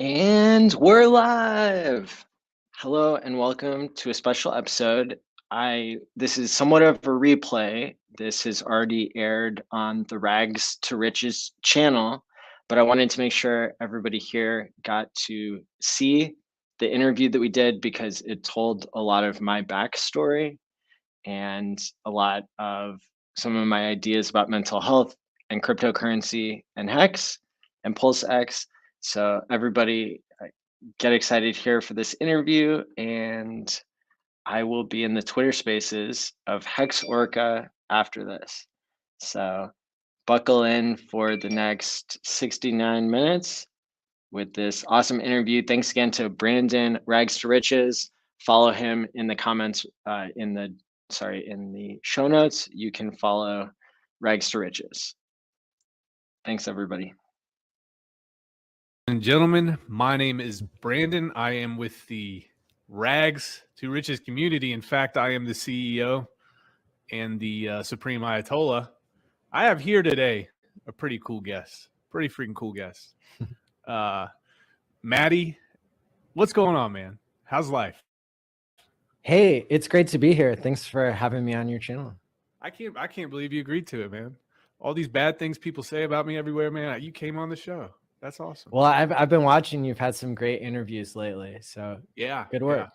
And we're live. Hello and welcome to a special episode. This is somewhat of a replay. This has already aired on the Rags to Riches channel, but I wanted to make sure everybody here got to see the interview that we did because it told a lot of my backstory and a lot of some of my ideas about mental health and cryptocurrency and Hex and PulseX. So everybody get excited here for this interview, and I will be in the Twitter spaces of Hex Orca after this. So buckle in for the next 69 minutes with this awesome interview. Thanks again to Brandon Rags to Riches. Follow him in the comments in the show notes. You can follow Rags to Riches. Thanks, everybody. And gentlemen, my name is Brandon. I am with the Rags to Riches community. In fact, I am the CEO and the Supreme Ayatollah. I have here today a pretty cool guest, pretty freaking cool guest. Maddie, what's going on, man? How's life? Hey, it's great to be here. Thanks for having me on your channel. I can't believe you agreed to it, man. All these bad things people say about me everywhere, man. You came on the show. That's awesome. Well, I've been watching. You've had some great interviews lately, so yeah, good work.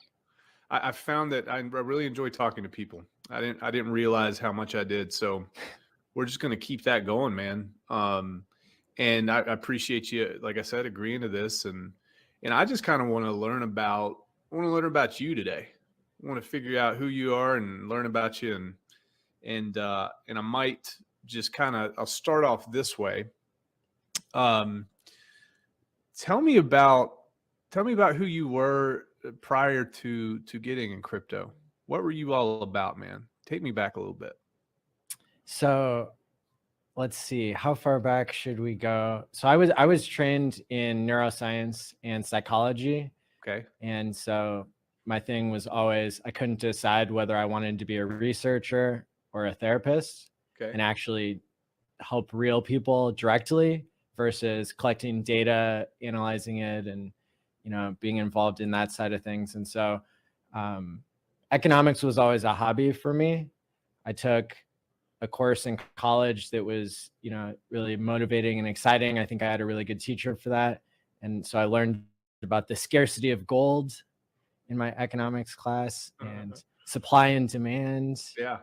Yeah. I found that I really enjoy talking to people. I didn't realize how much I did, so we're just gonna keep that going, man. And I appreciate you, like I said, agreeing to this, and I just kind of want to learn about you today. I want to figure out who you are and learn about you, and I might just I'll start off this way. Tell me about who you were prior to getting in crypto. What were you all about, man? Take me back a little bit. So let's see, how far back should we go? So I was trained in neuroscience and psychology. Okay. And so my thing was always, I couldn't decide whether I wanted to be a researcher or a therapist. Okay. And actually help real people directly versus collecting data, analyzing it, and being involved in that side of things. And so economics was always a hobby for me. I took a course in college that was really motivating and exciting. I think I had a really good teacher for that. And so I learned about the scarcity of gold in my economics class and supply and demand. Yeah.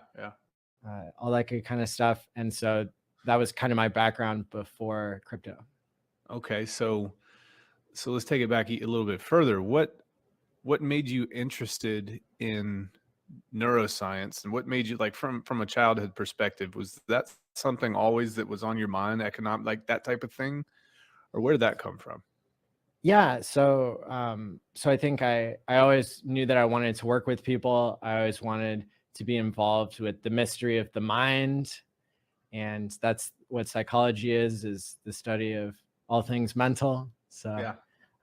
All that good kind of stuff. And so that was kind of my background before crypto. Okay, so let's take it back a little bit further. What made you interested in neuroscience, and what made you, like, from a childhood perspective, was that something always that was on your mind, economic, like that type of thing, or where did that come from? Yeah, so I think I always knew that I wanted to work with people. I always wanted to be involved with the mystery of the mind. And that's what psychology is the study of all things mental. So yeah.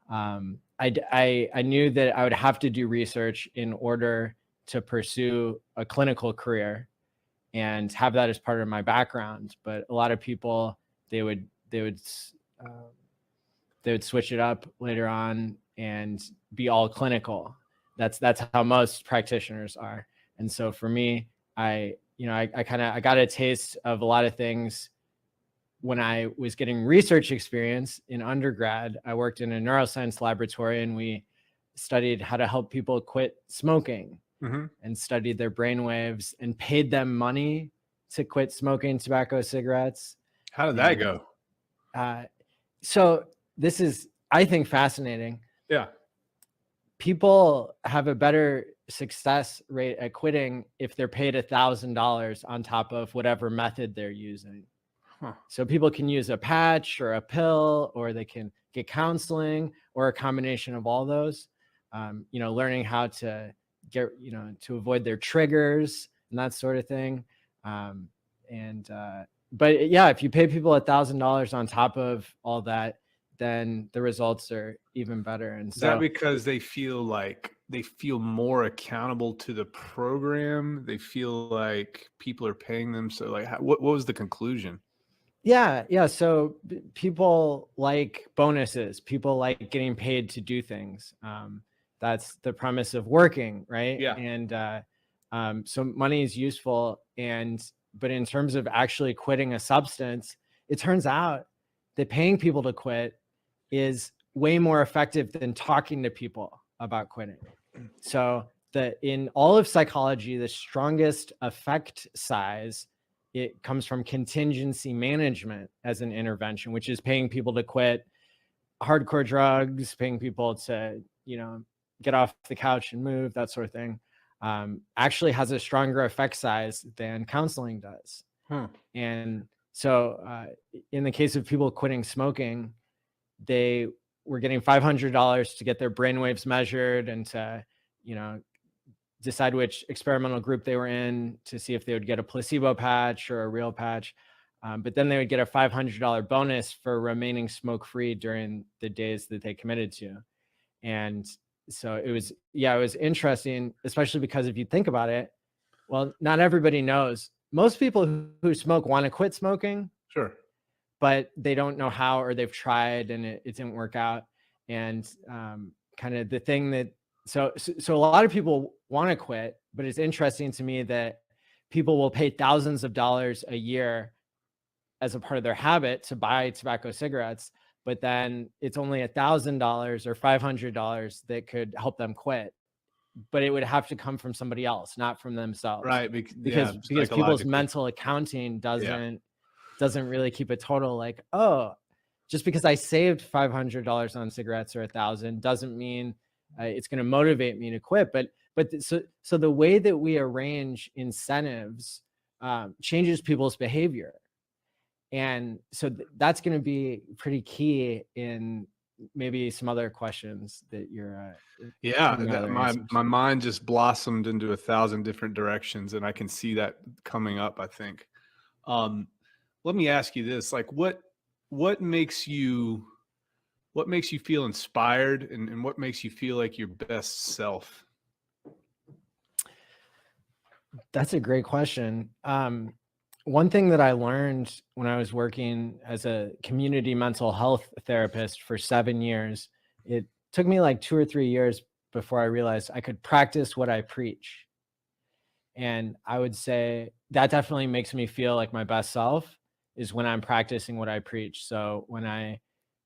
I knew that I would have to do research in order to pursue a clinical career and have that as part of my background. But a lot of people, they would switch it up later on and be all clinical. That's how most practitioners are. And so for me, I got a taste of a lot of things when I was getting research experience in undergrad. I worked in a neuroscience laboratory, and we studied how to help people quit smoking and studied their brain waves and paid them money to quit smoking tobacco cigarettes. How did that go? So this is, I think, fascinating. Yeah. People have a better success rate at quitting if they're paid $1,000 on top of whatever method they're using. So people can use a patch or a pill, or they can get counseling, or a combination of all those. Learning how to get, to avoid their triggers and that sort of thing. But yeah, if you pay people $1,000 on top of all that, then the results are even better. And so, is that because they feel more accountable to the program? They feel like people are paying them. So, like, what was the conclusion? Yeah. So people like bonuses. People like getting paid to do things. That's the premise of working, right? Yeah. And so money is useful. But in terms of actually quitting a substance, it turns out that paying people to quit is way more effective than talking to people about quitting. So in all of psychology, the strongest effect size, it comes from contingency management as an intervention, which is paying people to quit hardcore drugs, paying people to, get off the couch and move, that sort of thing, actually has a stronger effect size than counseling does. And so in the case of people quitting smoking, they were getting $500 to get their brainwaves measured and to, decide which experimental group they were in, to see if they would get a placebo patch or a real patch. But then they would get a $500 bonus for remaining smoke-free during the days that they committed to. And so it was interesting, especially because if you think about it, well, not everybody knows. Most people who smoke want to quit smoking. Sure. But they don't know how, or they've tried and it didn't work out. And kind of the thing that, so a lot of people want to quit, but it's interesting to me that people will pay thousands of dollars a year as a part of their habit to buy tobacco cigarettes, but then it's only $1,000 or $500 that could help them quit. But it would have to come from somebody else, not from themselves. Right. Because people's mental accounting doesn't really keep a total, like, oh, just because I saved $500 on cigarettes or $1,000 doesn't mean it's going to motivate me to quit. But so the way that we arrange incentives changes people's behavior. And so that's going to be pretty key in maybe some other questions that you're my mind just blossomed into 1,000 different directions, and I can see that coming up, I think. Let me ask you this, like what makes you feel inspired, and what makes you feel like your best self? That's a great question. One thing that I learned when I was working as a community mental health therapist for 7 years, it took me like 2 or 3 years before I realized I could practice what I preach. And I would say that definitely makes me feel like my best self is when I'm practicing what I preach. So when I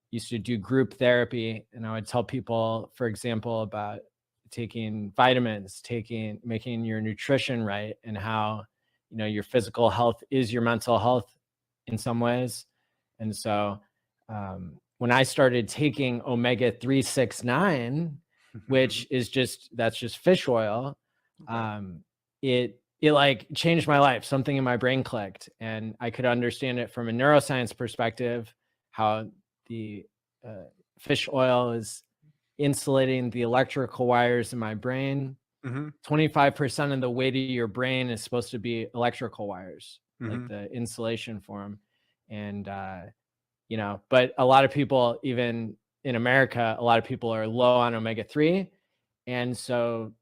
used to do group therapy and I would tell people, for example, about taking vitamins, making your nutrition right, and how, your physical health is your mental health in some ways. And so when I started taking omega-369, which is just fish oil, it like changed my life. Something in my brain clicked, and I could understand it from a neuroscience perspective, how the fish oil is insulating the electrical wires in my brain. 25% of the weight of your brain is supposed to be electrical wires, like the insulation for them. And, but a lot of people, even in America, a lot of people are low on omega-3. And so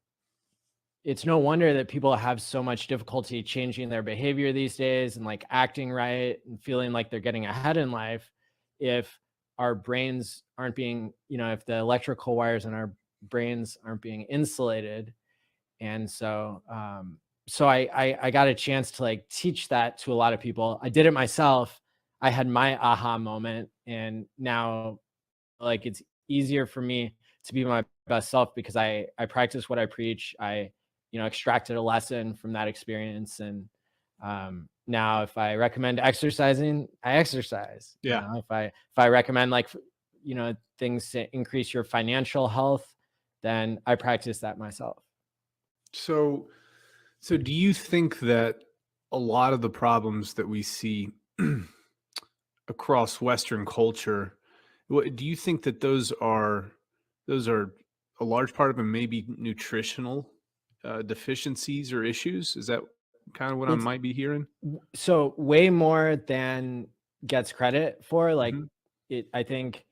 it's no wonder that people have so much difficulty changing their behavior these days and like acting right and feeling like they're getting ahead in life if our brains aren't being, if the electrical wires in our brains aren't being insulated. And so I got a chance to like teach that to a lot of people. I did it myself. I had my aha moment, and now like it's easier for me to be my best self because I practice what I preach. I extracted a lesson from that experience. And now if I recommend exercising, I exercise. Yeah. If I recommend like, things to increase your financial health, then I practice that myself. So do you think that a lot of the problems that we see across Western culture, do you think that those are a large part of them, maybe nutritional deficiencies or issues? Is that kind of what I might be hearing? So way more than gets credit for. Like I think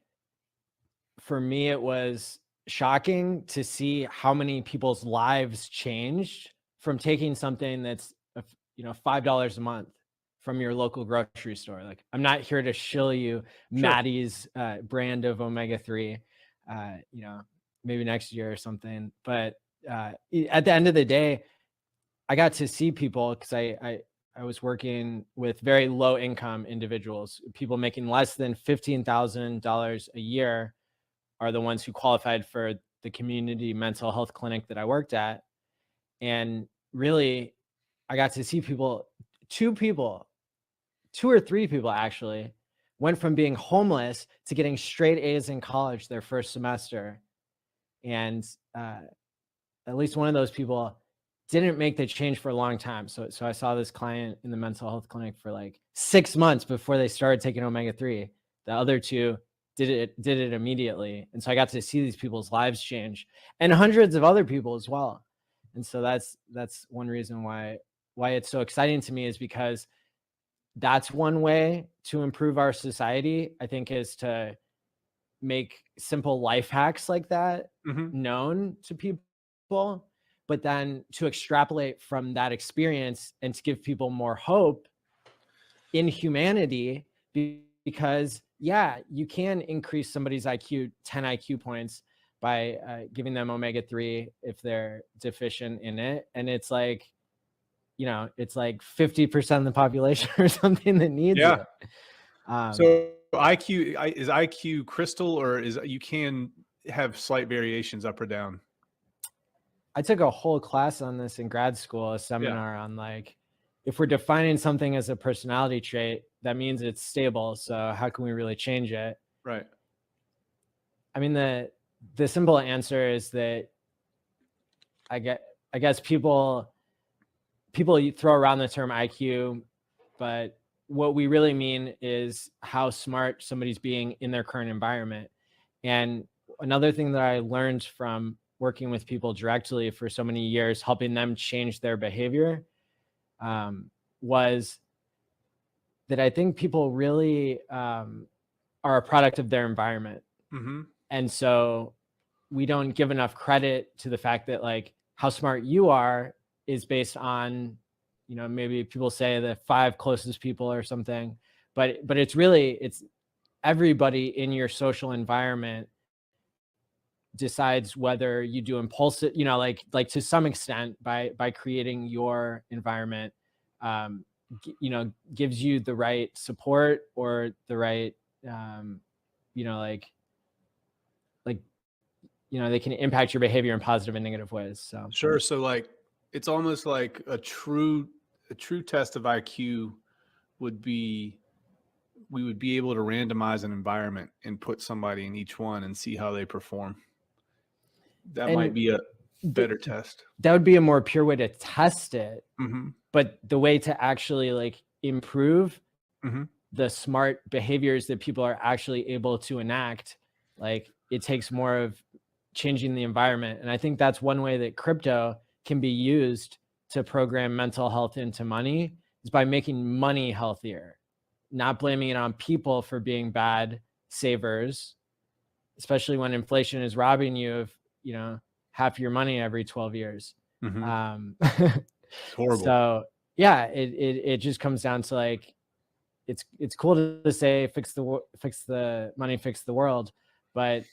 for me, it was shocking to see how many people's lives changed from taking something that's $5 a month from your local grocery store. Like, I'm not here to shill you Maddie's brand of omega-3, you know, maybe next year or something. But at the end of the day, I got to see people, because I was working with very low income individuals. People making less than $15,000 a year are the ones who qualified for the community mental health clinic that I worked at. And really, I got to see people, two or three people actually, went from being homeless to getting straight A's in college their first semester. And at least one of those people didn't make the change for a long time. So I saw this client in the mental health clinic for like 6 months before they started taking omega-3. The other two did it immediately. And so I got to see these people's lives change, and hundreds of other people as well. And so that's one reason why it's so exciting to me, is because that's one way to improve our society, I think, is to make simple life hacks like that known to people, but then to extrapolate from that experience and to give people more hope in humanity, because you can increase somebody's IQ 10 IQ points by giving them omega-3 if they're deficient in it. And it's like, you know, it's like 50% of the population or something that needs it. So is IQ crystal, or you can have slight variations up or down? I took a whole class on this in grad school, a seminar on like, if we're defining something as a personality trait, that means it's stable. So how can we really change it? Right. I mean, the simple answer is that I guess people throw around the term IQ, but what we really mean is how smart somebody's being in their current environment. And another thing that I learned from working with people directly for so many years, helping them change their behavior, was that I think people really are a product of their environment. And so we don't give enough credit to the fact that like how smart you are is based on, you know, maybe people say the 5 closest people or something, but it's everybody in your social environment decides whether you do impulsive, you know, like to some extent by creating your environment, you know, gives you the right support or the right, you know, like, you know, they can impact your behavior in positive and negative ways. So sure. So like, it's almost like a true test of IQ would be, we would be able to randomize an environment and put somebody in each one and see how they perform. That might be a better test. That would be a more pure way to test it. But the way to actually like improve the smart behaviors that people are actually able to enact, like it takes more of changing the environment. And I think that's one way that crypto can be used to program mental health into money, is by making money healthier, not blaming it on people for being bad savers, especially when inflation is robbing you of, you know, half your money every 12 years. It's horrible. So yeah, it just comes down to like, it's cool to say fix the money, fix the world, but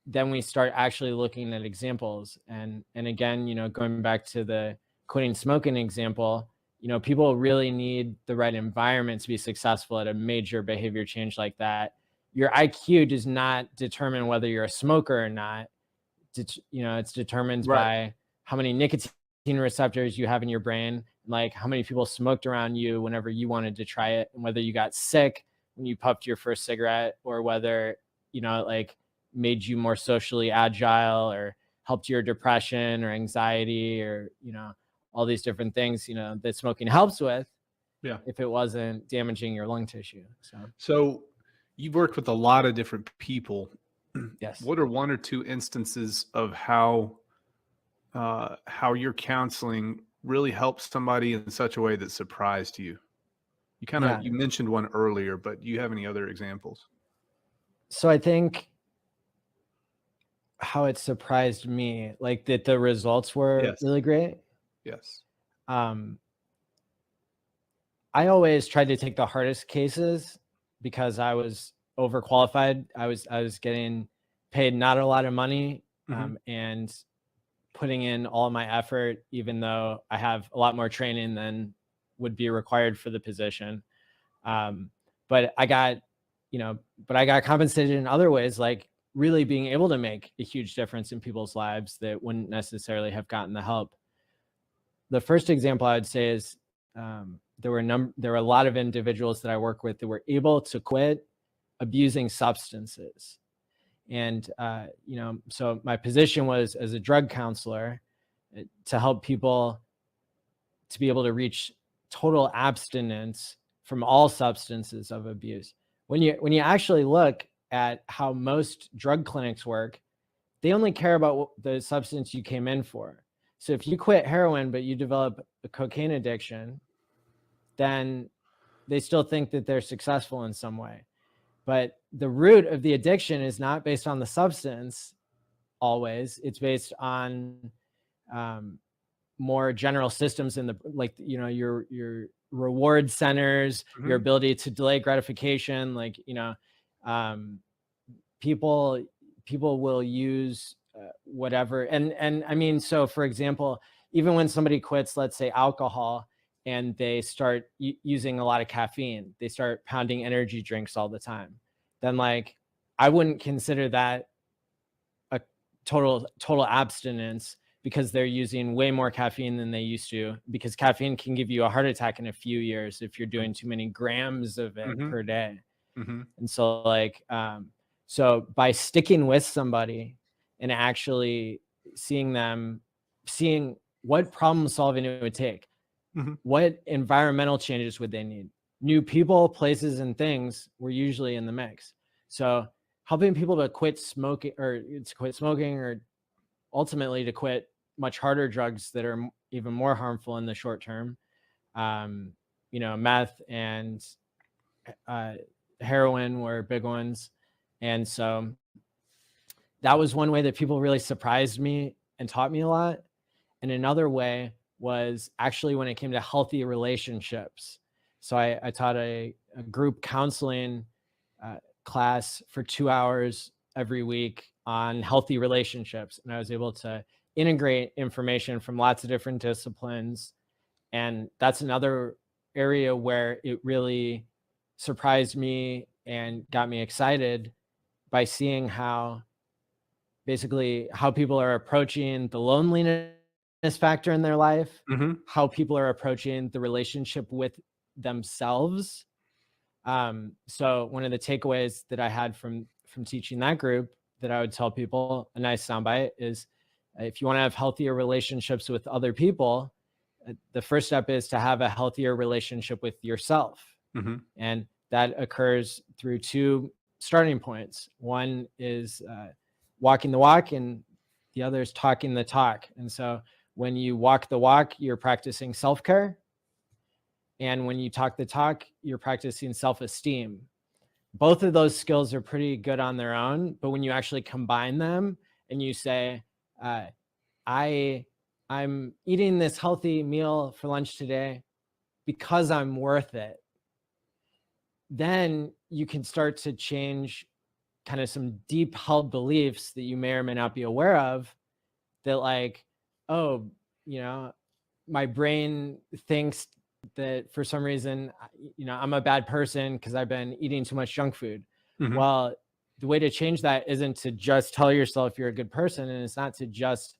then we start actually looking at examples. And again, you know, going back to the quitting smoking example, you know, people really need the right environment to be successful at a major behavior change like that. Your IQ does not determine whether you're a smoker or not. You know, it's determined by how many nicotine receptors you have in your brain, like how many people smoked around you whenever you wanted to try it, and whether you got sick when you puffed your first cigarette, or whether, you know, like made you more socially agile or helped your depression or anxiety, or, you know, all these different things, you know, that smoking helps with, if it wasn't damaging your lung tissue. So you've worked with a lot of different people. Yes. What are 1 or 2 instances of how your counseling really helps somebody in such a way that surprised you? You kind of, you mentioned one earlier, but do you have any other examples? So I think how it surprised me, like that the results were really great. Yes. I always tried to take the hardest cases because I was overqualified. I was getting paid not a lot of money, and putting in all my effort, even though I have a lot more training than would be required for the position. But I got compensated in other ways, like really being able to make a huge difference in people's lives that wouldn't necessarily have gotten the help. The first example I would say is there were a lot of individuals that I work with that were able to quit abusing substances. And, so my position was as a drug counselor to help people to be able to reach total abstinence from all substances of abuse. When you actually look at how most drug clinics work, they only care about the substance you came in for. So if you quit heroin, but you develop a cocaine addiction, then they still think that they're successful in some way. But the root of the addiction is not based on the substance always. It's based on more general systems in the, like, your reward centers, your ability to delay gratification. Like, people will use whatever. And I mean, so for example, even when somebody quits, let's say alcohol, and they start using a lot of caffeine, they start pounding energy drinks all the time, then like, I wouldn't consider that a total abstinence, because they're using way more caffeine than they used to, because caffeine can give you a heart attack in a few years if you're doing too many grams of it per day. And so like, so by sticking with somebody and actually seeing what problem solving it would take, what environmental changes would they need? New people, places, and things were usually in the mix. So helping people to quit smoking, or ultimately to quit much harder drugs that are even more harmful in the short term, meth and heroin were big ones. And so that was one way that people really surprised me and taught me a lot. And another way was actually when it came to healthy relationships. So I taught a group counseling class for 2 hours every week on healthy relationships. And I was able to integrate information from lots of different disciplines. And that's another area where it really surprised me and got me excited, by seeing how people are approaching the loneliness factor in their life, how people are approaching the relationship with themselves. So one of the takeaways that I had from teaching that group that I would tell people, a nice soundbite, is if you want to have healthier relationships with other people, the first step is to have a healthier relationship with yourself. And that occurs through two starting points. One is walking the walk, and the other is talking the talk. And so when you walk the walk, you're practicing self-care. And when you talk the talk, you're practicing self-esteem. Both of those skills are pretty good on their own, but when you actually combine them and you say, I'm eating this healthy meal for lunch today because I'm worth it, then you can start to change kind of some deep held beliefs that you may or may not be aware of, that like, oh, my brain thinks that for some reason, I'm a bad person because I've been eating too much junk food. Well, the way to change that isn't to just tell yourself you're a good person, and it's not to just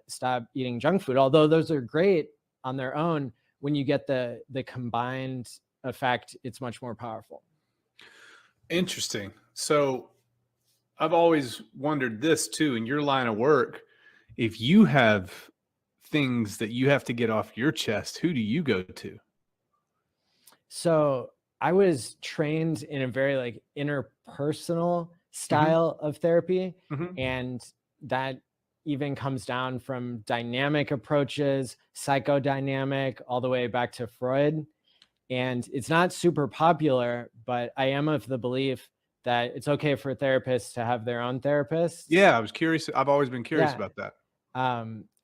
stop eating junk food, although those are great on their own. When you get the combined effect, it's much more powerful. Interesting. So I've always wondered this too, in your line of work, if you have things that you have to get off your chest, who do you go to? So I was trained in a very like interpersonal style of therapy. And that even comes down from dynamic approaches, psychodynamic, all the way back to Freud. And it's not super popular, but I am of the belief that it's okay for therapists to have their own therapists. Yeah, I was curious. I've always been curious about that.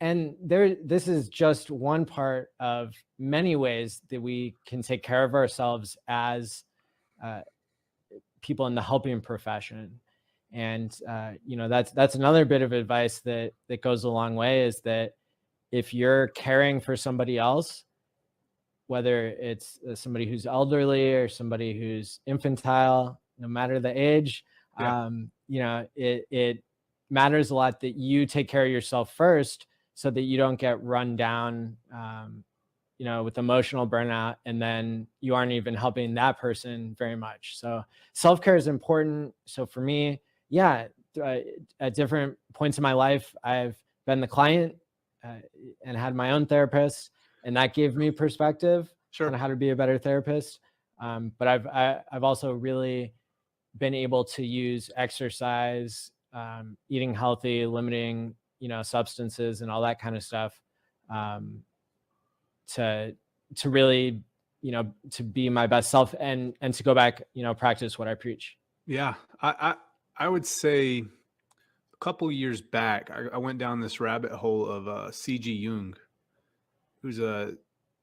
And this is just one part of many ways that we can take care of ourselves as people in the helping profession. And that's another bit of advice that goes a long way, is that if you're caring for somebody else, whether it's somebody who's elderly or somebody who's infantile, no matter the age, it matters a lot that you take care of yourself first, so that you don't get run down, with emotional burnout, and then you aren't even helping that person very much. So self-care is important. So for me, at different points in my life, I've been the client and had my own therapist, and that gave me perspective on how to be a better therapist. But I've also really been able to use exercise, eating healthy, limiting, substances and all that kind of stuff, to really, to be my best self and to go back, practice what I preach. Yeah. I would say a couple years back, I went down this rabbit hole of C.G. Jung, who's a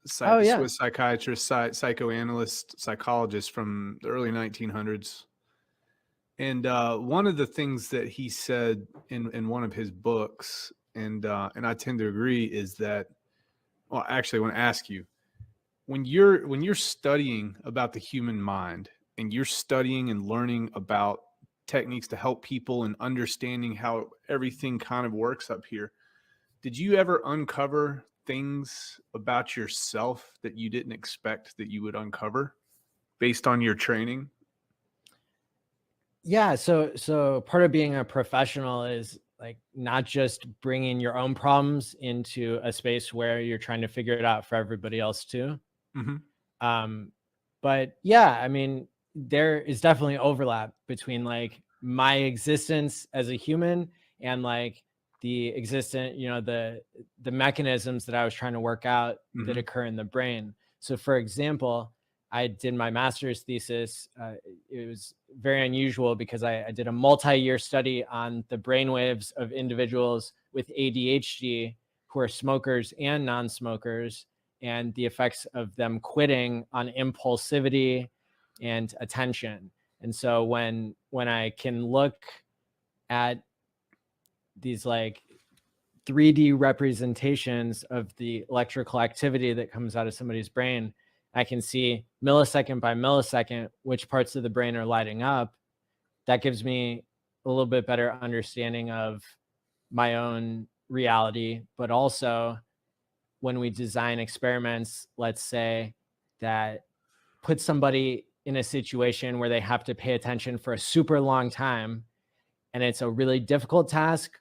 Swiss psychiatrist, psychoanalyst, psychologist from the early 1900s. And one of the things that he said in one of his books, and I tend to agree, is that, well, actually, I want to ask you, when you're studying about the human mind, and you're studying and learning about techniques to help people and understanding how everything kind of works up here, did you ever uncover things about yourself that you didn't expect that you would uncover based on your training? Yeah. So part of being a professional is like not just bringing your own problems into a space where you're trying to figure it out for everybody else too. Mm-hmm. But yeah, I mean, there is definitely overlap between like my existence as a human and like the existent, the mechanisms that I was trying to work out that occur in the brain. So for example, I did my master's thesis. It was very unusual because I did a multi-year study on the brainwaves of individuals with ADHD who are smokers and non-smokers, and the effects of them quitting on impulsivity and attention. And so when I can look at these like 3D representations of the electrical activity that comes out of somebody's brain, I can see millisecond by millisecond which parts of the brain are lighting up. That gives me a little bit better understanding of my own reality. But also, when we design experiments, let's say, that put somebody in a situation where they have to pay attention for a super long time, and it's a really difficult task,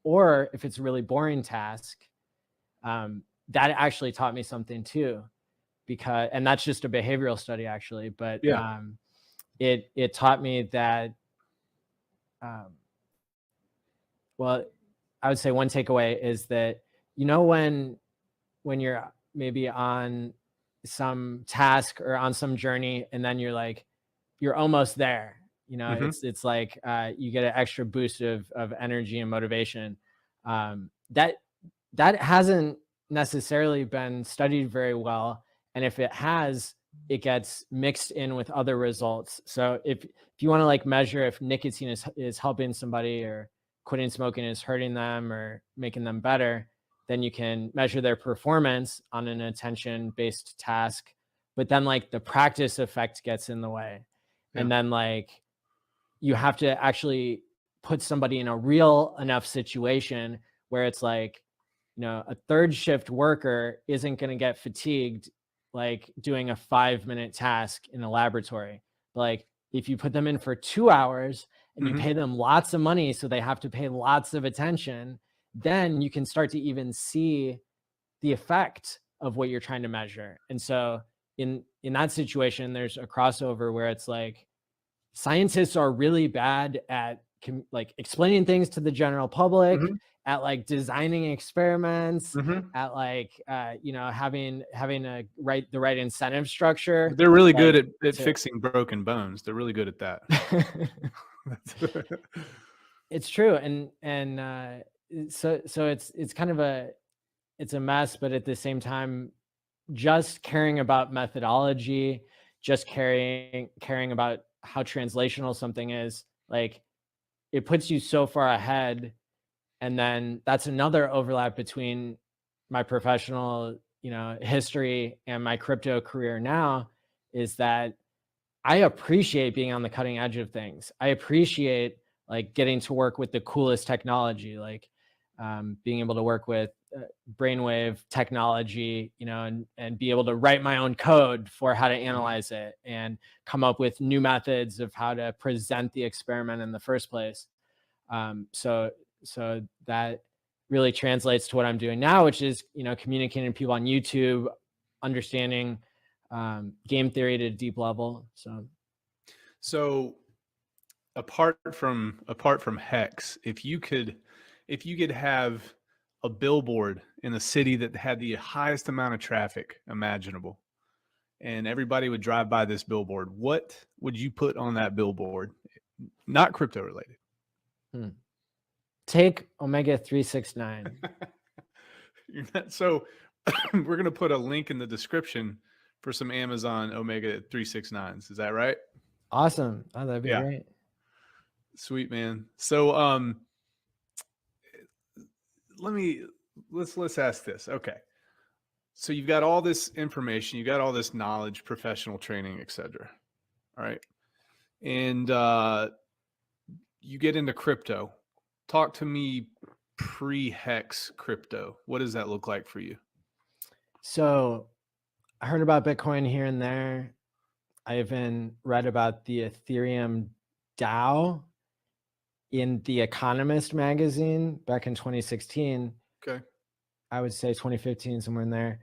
or if it's a really boring task, that actually taught me something too. And that's just a behavioral study actually, but it taught me that, well, I would say one takeaway is that, when you're maybe on some task or on some journey, and then you're almost there, it's like you get an extra boost of energy and motivation. That hasn't necessarily been studied very well. And if it has, it gets mixed in with other results. So if you want to like measure if nicotine is helping somebody, or quitting smoking is hurting them or making them better, then you can measure their performance on an attention-based task. But then like the practice effect gets in the way. Yeah. And then like you have to actually put somebody in a real enough situation where it's like, a third shift worker isn't going to get fatigued like doing a 5-minute task in a laboratory. Like if you put them in for 2 hours and you pay them lots of money, so they have to pay lots of attention, then you can start to even see the effect of what you're trying to measure. And so in that situation, there's a crossover where it's like scientists are really bad at like explaining things to the general public, at like designing experiments, at like having the right incentive structure. They're really good at fixing broken bones. They're really good at that. It's true. And so it's kind of it's a mess, but at the same time, just caring about methodology, just caring about how translational something is, like, it puts you so far ahead. And then that's another overlap between my professional, history and my crypto career now, is that I appreciate being on the cutting edge of things. I appreciate like getting to work with the coolest technology, like being able to work with brainwave technology, and be able to write my own code for how to analyze it and come up with new methods of how to present the experiment in the first place. So that really translates to what I'm doing now, which is, communicating to people on YouTube, understanding game theory to a deep level. So apart from Hex, if you could have a billboard in a city that had the highest amount of traffic imaginable, and everybody would drive by this billboard, what would you put on that billboard? Not crypto related. Take Omega 369. So we're going to put a link in the description for some Amazon Omega 369s. Is that right? Awesome. Oh, that'd be great. Sweet, man. So let's ask this. Okay. So you've got all this information, you got all this knowledge, professional training, etc. All right. And you get into crypto. Talk to me pre-Hex crypto. What does that look like for you? So I heard about Bitcoin here and there. I even read about the Ethereum DAO in The Economist magazine back in 2016. Okay. I would say 2015, somewhere in there.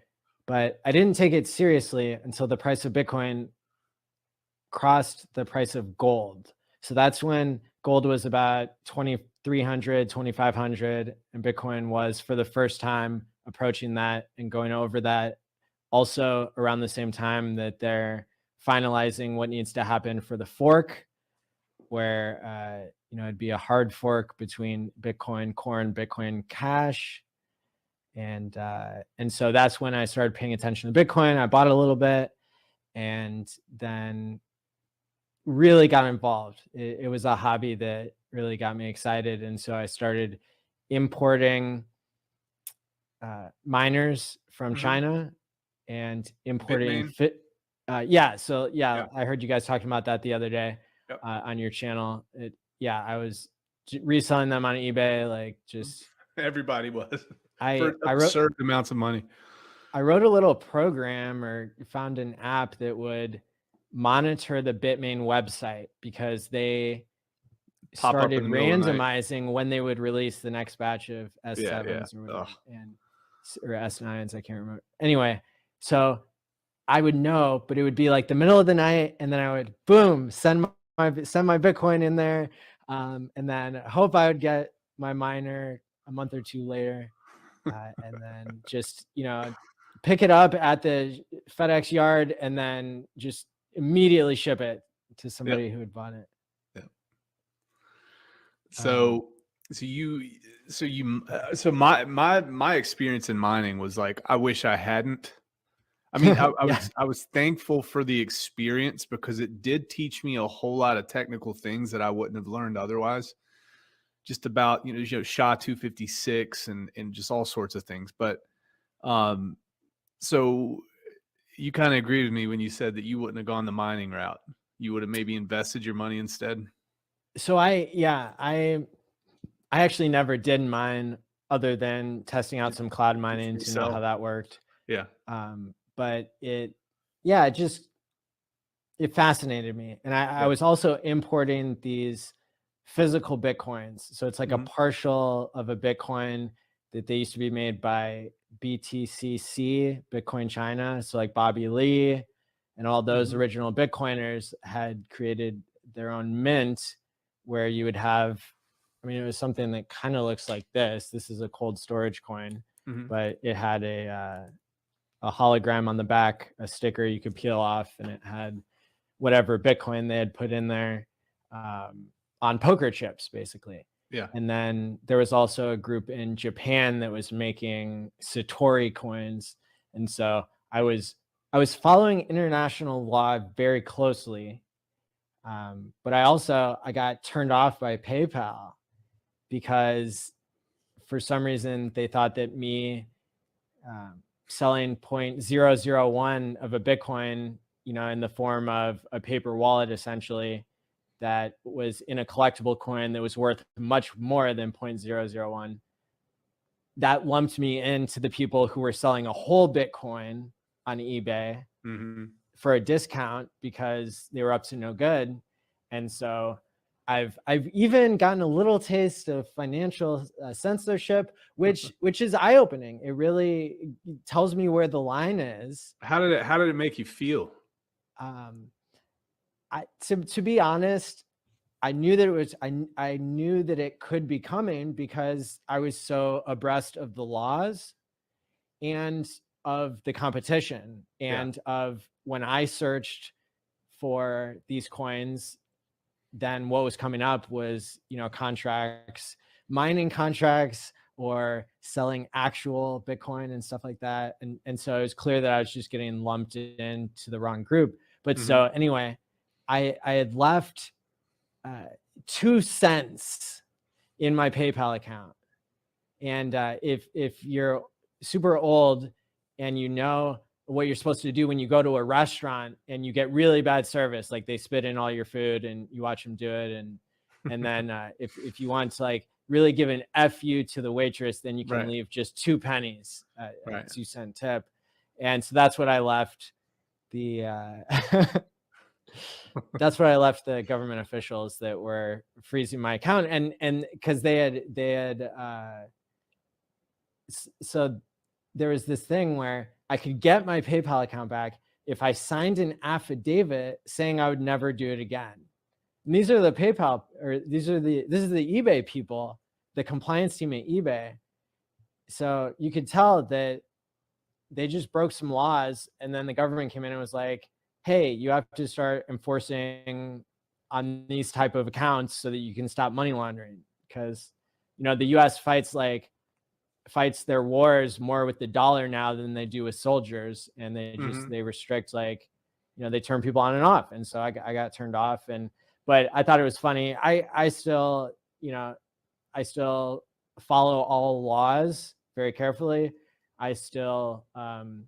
But I didn't take it seriously until the price of Bitcoin crossed the price of gold. So that's when gold was about 2,300, 2,500, and Bitcoin was for the first time approaching that and going over that. Also around the same time that they're finalizing what needs to happen for the fork, where it'd be a hard fork between Bitcoin Core and Bitcoin Cash. And so that's when I started paying attention to Bitcoin. I bought a little bit and then really got involved. It was a hobby that really got me excited. And so I started importing miners from China and importing I heard you guys talking about that the other day on your channel. I was reselling them on eBay, like just everybody was. I wrote absurd amounts of money. I wrote a little program or found an app that would monitor the Bitmain website, because they started randomizing when they would release the next batch of S7s or whatever, or S9s. I can't remember. Anyway, so I would know, but it would be like the middle of the night, and then I would send my Bitcoin in there, and then hope I would get my miner a month or two later, and then just pick it up at the FedEx yard, and then just immediately ship it to somebody who had bought it. So my experience in mining was like, I wish I hadn't. I mean, I was thankful for the experience, because it did teach me a whole lot of technical things that I wouldn't have learned otherwise, just about, SHA-256 and just all sorts of things. But so you kind of agreed with me when you said that you wouldn't have gone the mining route. You would have maybe invested your money instead. So I actually never did mine, other than testing out some cloud mining to know how that worked. Yeah. But it fascinated me. And I was also importing these physical Bitcoins. So it's like a partial of a Bitcoin that they used to be made by BTCC, Bitcoin China. So like Bobby Lee and all those original Bitcoiners had created their own mint, where you would have, it was something that kind of looks like this. This is a cold storage coin, but it had a hologram on the back, a sticker you could peel off, and it had whatever Bitcoin they had put in there on poker chips, basically. Yeah. And then there was also a group in Japan that was making Satori coins. And so I was following international law very closely. But I got turned off by PayPal because for some reason they thought that me selling 0.001 of a Bitcoin, in the form of a paper wallet, essentially, that was in a collectible coin that was worth much more than 0.001. That lumped me into the people who were selling a whole Bitcoin on eBay for a discount because they were up to no good. And so I've even gotten a little taste of financial censorship, which is eye-opening. It really tells me where the line is. How did it make you feel? To be honest, I knew that I knew that it could be coming because I was so abreast of the laws and of the competition and of when I searched for these coins, then what was coming up was, contracts, mining contracts, or selling actual Bitcoin and stuff like that. And so it was clear that I was just getting lumped into the wrong group. But so anyway, I had left 2 cents in my PayPal account. And if you're super old and you know what you're supposed to do when you go to a restaurant and you get really bad service, like they spit in all your food and you watch them do it. And then if you want to like really give an FU to the waitress, then you can leave just 2 pennies, a 2-cent tip. And so that's what I left the, that's what I left the government officials that were freezing my account. And cause they had, so there was this thing where I could get my PayPal account back if I signed an affidavit saying I would never do it again. And these are the PayPal, or this is the eBay people, the compliance team at eBay. So you could tell that they just broke some laws, and then the government came in and was like, hey, you have to start enforcing on these type of accounts so that you can stop money laundering. Because, the US fights their wars more with the dollar now than they do with soldiers. And they just, they restrict, they turn people on and off. And so I got turned off. But I thought it was funny. I still follow all laws very carefully. I still am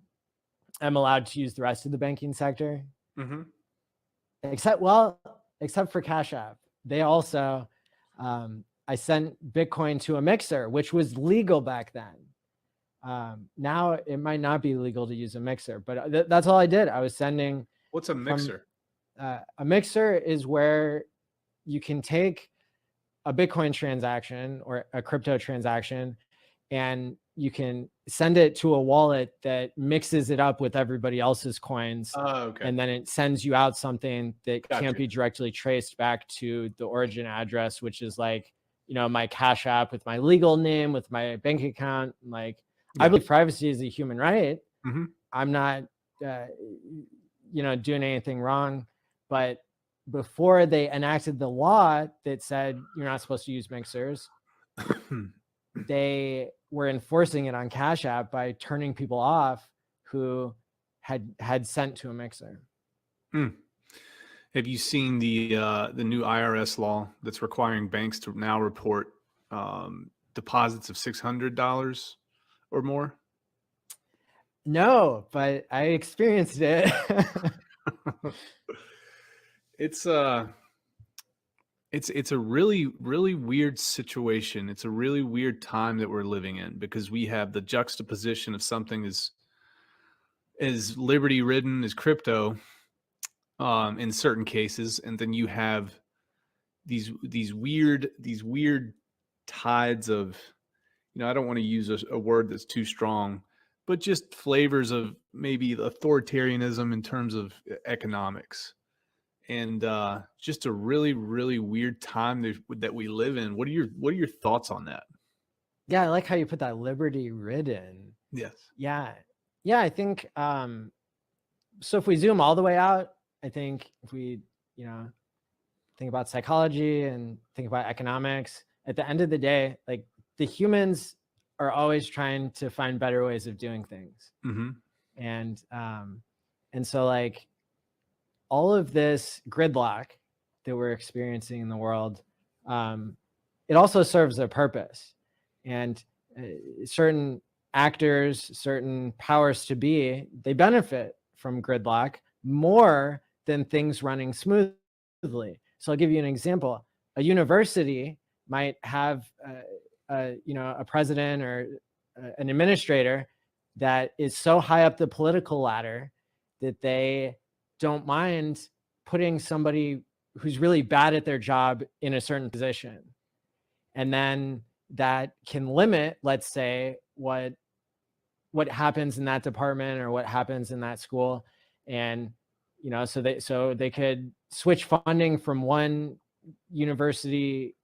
allowed to use the rest of the banking sector, except for Cash App. They also, I sent Bitcoin to a mixer, which was legal back then. Now it might not be legal to use a mixer, but that's all I did. I was sending. What's a mixer? A mixer is where you can take a Bitcoin transaction or a crypto transaction and you can send it to a wallet that mixes it up with everybody else's coins. And then it sends you out something that can't be directly traced back to the origin address, which is my Cash App with my legal name, with my bank account. I believe privacy is a human right. I'm not, doing anything wrong. But before they enacted the law that said you're not supposed to use mixers, they were enforcing it on Cash App by turning people off who had sent to a mixer. Have you seen the new IRS law that's requiring banks to now report deposits of $600 or more? No, but I experienced it. It's a really, really weird situation. It's a really weird time that we're living in because we have the juxtaposition of something as liberty ridden as crypto in certain cases, and then you have these weird tides of, I don't want to use a word that's too strong, but just flavors of maybe authoritarianism in terms of economics. And just a really, really weird time that we live in. What are your thoughts on that? Yeah, I like how you put that liberty ridden. Yes. Yeah. I think so. If we zoom all the way out, I think if we think about psychology and think about economics, at the end of the day, like the humans are always trying to find better ways of doing things. Mm-hmm. And so like all of this gridlock that we're experiencing in the world, it also serves a purpose. And certain actors, certain powers to be, they benefit from gridlock more than things running smoothly. So I'll give you an example. A university might have a president or an administrator that is so high up the political ladder that they don't mind putting somebody who's really bad at their job in a certain position. And then that can limit, let's say, what happens in that department or what happens in that school. And, so they could switch funding from one university,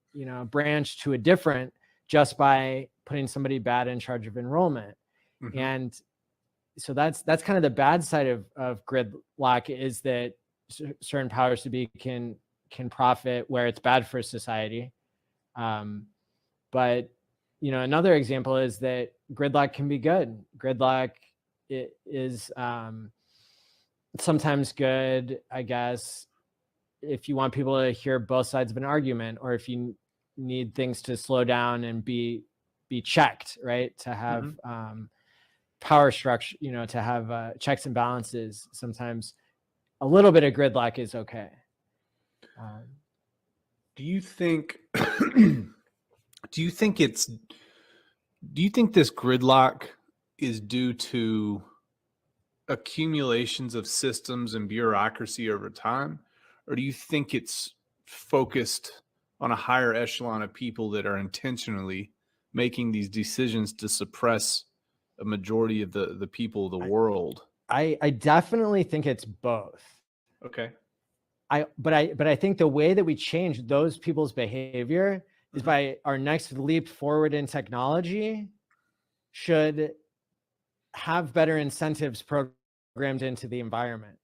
branch to a different just by putting somebody bad in charge of enrollment. Mm-hmm. And so that's kind of the bad side of gridlock, is that certain powers to be can profit where it's bad for society. But another example is that gridlock can be good. Gridlock is sometimes good, I guess, if you want people to hear both sides of an argument, or if you need things to slow down and be checked, right? To have power structure, to have checks and balances. Sometimes a little bit of gridlock is okay. Do you think this gridlock is due to accumulations of systems and bureaucracy over time? Or do you think it's focused on a higher echelon of people that are intentionally making these decisions to suppress a majority of the people of the world? I definitely think it's both. Okay. But I think the way that we change those people's behavior is by our next leap forward in technology should have better incentives programmed into the environment.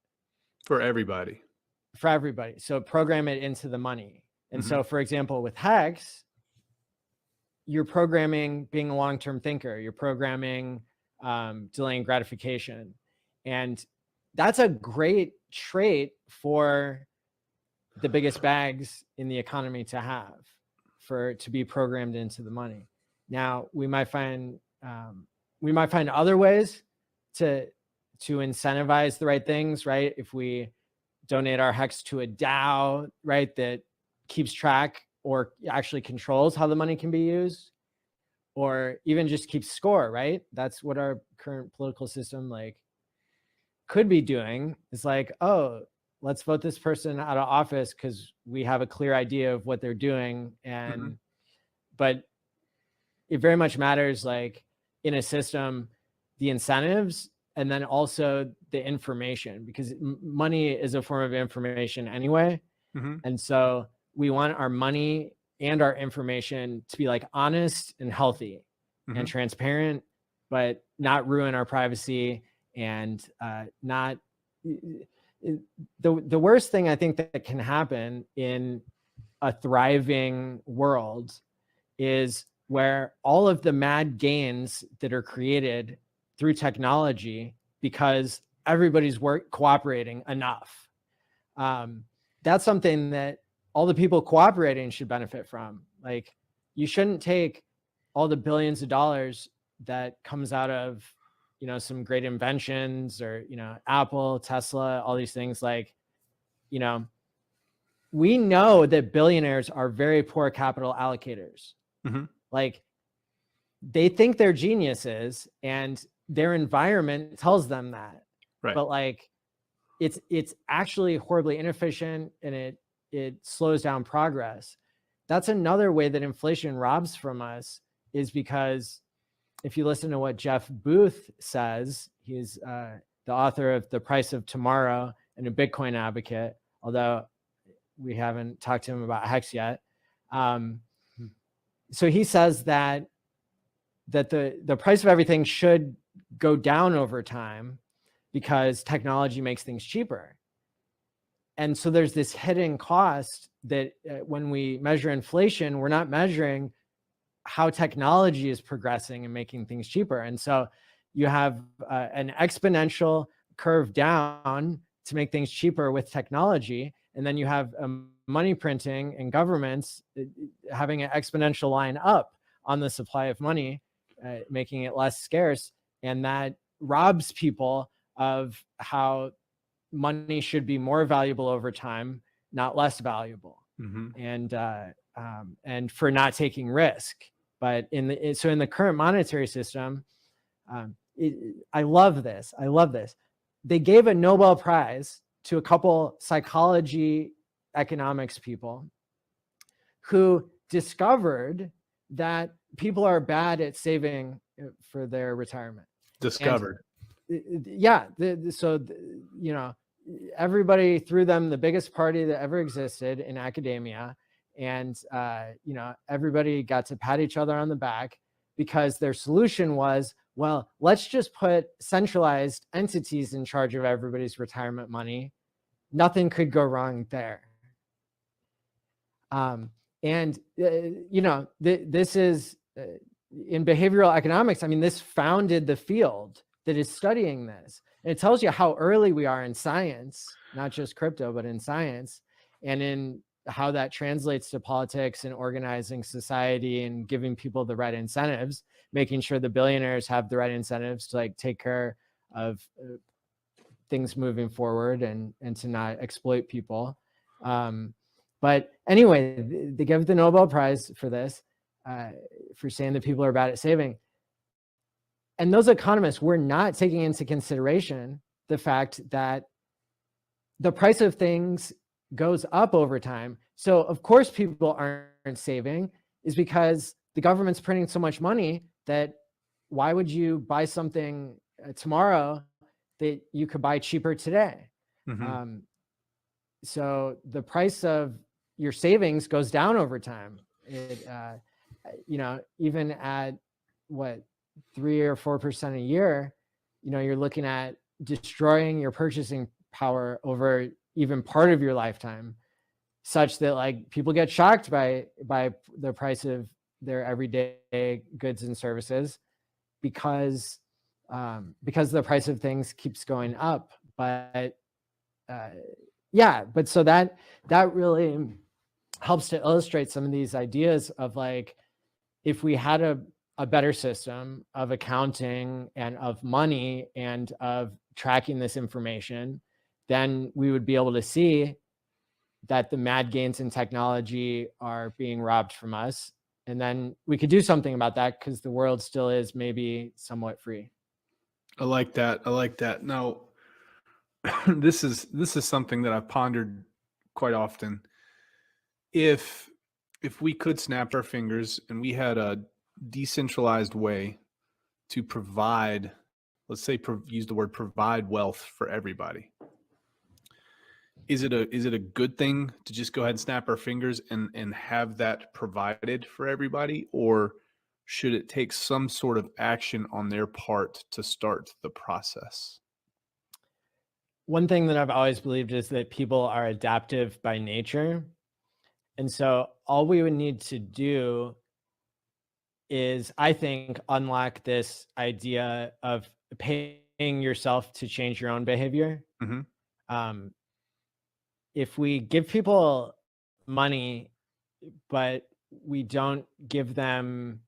For everybody. So program it into the money. And so, for example, with Hex, you're programming being a long-term thinker. You're programming delaying gratification. And that's a great trait for the biggest bags in the economy to have, to be programmed into the money. Now, we might find other ways to incentivize the right things, right? If we donate our Hex to a DAO, right, that keeps track or actually controls how the money can be used, or even just keeps score, right? That's what our current political system could be doing. It's like, oh, let's vote this person out of office because we have a clear idea of what they're doing. And but it very much matters, in a system, the incentives, and then also the information, because money is a form of information anyway. And so we want our money and our information to be honest and healthy and transparent, but not ruin our privacy and not the worst thing I think that can happen in a thriving world is where all of the mad gains that are created through technology because everybody's cooperating enough. That's something that all the people cooperating should benefit from. You shouldn't take all the billions of dollars that comes out of, some great inventions or, Apple, Tesla, all these things. We know that billionaires are very poor capital allocators. They think they're geniuses and their environment tells them that. Right. But it's actually horribly inefficient, and it slows down progress. That's another way that inflation robs from us, is because if you listen to what Jeff Booth says, he's the author of The Price of Tomorrow and a Bitcoin advocate, although we haven't talked to him about Hex yet. So he says that the price of everything should go down over time because technology makes things cheaper. And so there's this hidden cost that when we measure inflation, we're not measuring how technology is progressing and making things cheaper. And so you have an exponential curve down to make things cheaper with technology. And then you have money printing and governments having an exponential line up on the supply of money, making it less scarce. And that robs people of how money should be more valuable over time, not less valuable. And for not taking risk. But in the current monetary system, I love this. They gave a Nobel Prize to a couple psychology economics people who discovered that people are bad at saving for their retirement. Discovered. Everybody threw them the biggest party that ever existed in academia. And, everybody got to pat each other on the back because their solution was, well, let's just put centralized entities in charge of everybody's retirement money. Nothing could go wrong there. This is in behavioral economics. I mean, this founded the field that is studying this. And it tells you how early we are in science, not just crypto, but in science, and in how that translates to politics and organizing society and giving people the right incentives, making sure the billionaires have the right incentives to take care of things moving forward and to not exploit people. But anyway, they give the Nobel Prize for this, for saying that people are bad at saving. And those economists were not taking into consideration the fact that the price of things goes up over time. So of course people aren't saving, is because the government's printing so much money that why would you buy something tomorrow that you could buy cheaper today? So the price of your savings goes down over time. It, even at 3 or 4% a year, you're looking at destroying your purchasing power over even part of your lifetime, such that people get shocked by the price of their everyday goods and services because the price of things keeps going up. But so that really helps to illustrate some of these ideas of if we had a better system of accounting and of money and of tracking this information, then we would be able to see that the mad gains in technology are being robbed from us. And then we could do something about that because the world still is maybe somewhat free. I like that. Now, this is something that I've pondered quite often. If we could snap our fingers and we had a decentralized way to provide, let's say, use the word provide wealth for everybody, is it a good thing to just go ahead and snap our fingers and have that provided for everybody, or should it take some sort of action on their part to start the process? One thing that I've always believed is that people are adaptive by nature. And so all we would need to do is, I think, unlock this idea of paying yourself to change your own behavior. If we give people money, but we don't give them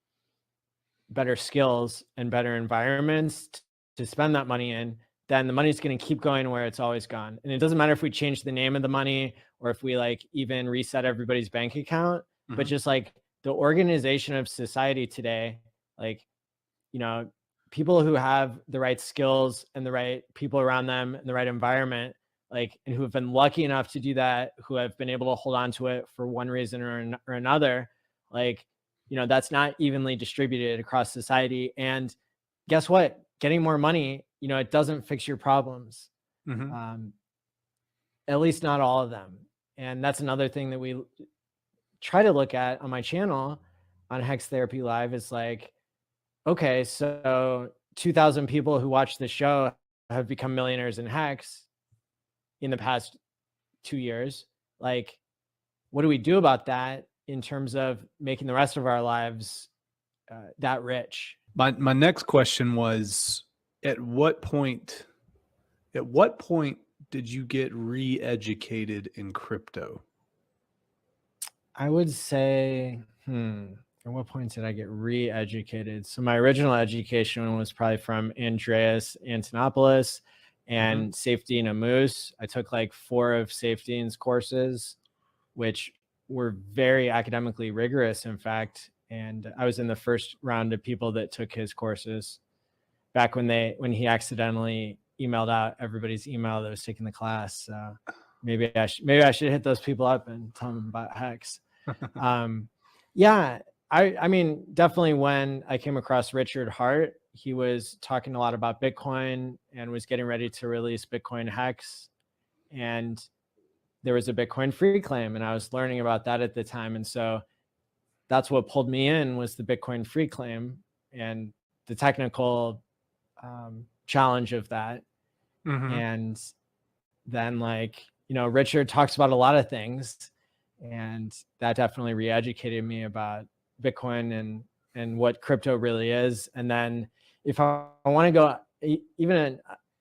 better skills and better environments to spend that money in, then the money's going to keep going where it's always gone. And it doesn't matter if we change the name of the money or if we even reset everybody's bank account, but just the organization of society today, people who have the right skills and the right people around them and the right environment, and who have been lucky enough to do that, who have been able to hold on to it for one reason or another, that's not evenly distributed across society. And guess what? Getting more money, it doesn't fix your problems. At least not all of them. And that's another thing that we try to look at on my channel on Hex Therapy Live is okay, so 2,000 people who watch the show have become millionaires in Hex in the past 2 years. Like, what do we do about that in terms of making the rest of our lives that rich? My next question was, at what point did you get re-educated in crypto? I would say, at what point did I get re-educated? So my original education was probably from Andreas Antonopoulos and Safedine Amoose. I took like 4 of Safedine's courses, which were very academically rigorous, in fact. And I was in the first round of people that took his courses back when he accidentally emailed out everybody's email that was taking the class. So maybe I should hit those people up and tell them about Hex. Yeah, I mean, definitely when I came across Richard Hart, he was talking a lot about Bitcoin and was getting ready to release Bitcoin Hex. And there was a Bitcoin free claim, and I was learning about that at the time. And so that's what pulled me in, was the Bitcoin free claim and the technical challenge of that. And then, like, Richard talks about a lot of things, and that definitely re-educated me about Bitcoin and what crypto really is. And then if I want to go even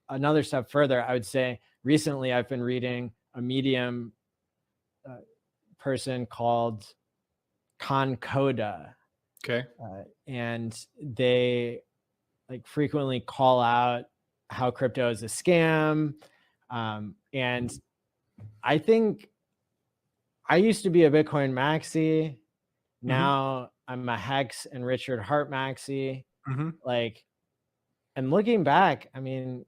another step further, I would say recently I've been reading a Medium person called Concoda. Okay. And they like frequently call out how crypto is a scam. And I think I used to be a Bitcoin maxi. Now I'm a Hex and Richard Hart maxi. Like, and looking back, I mean,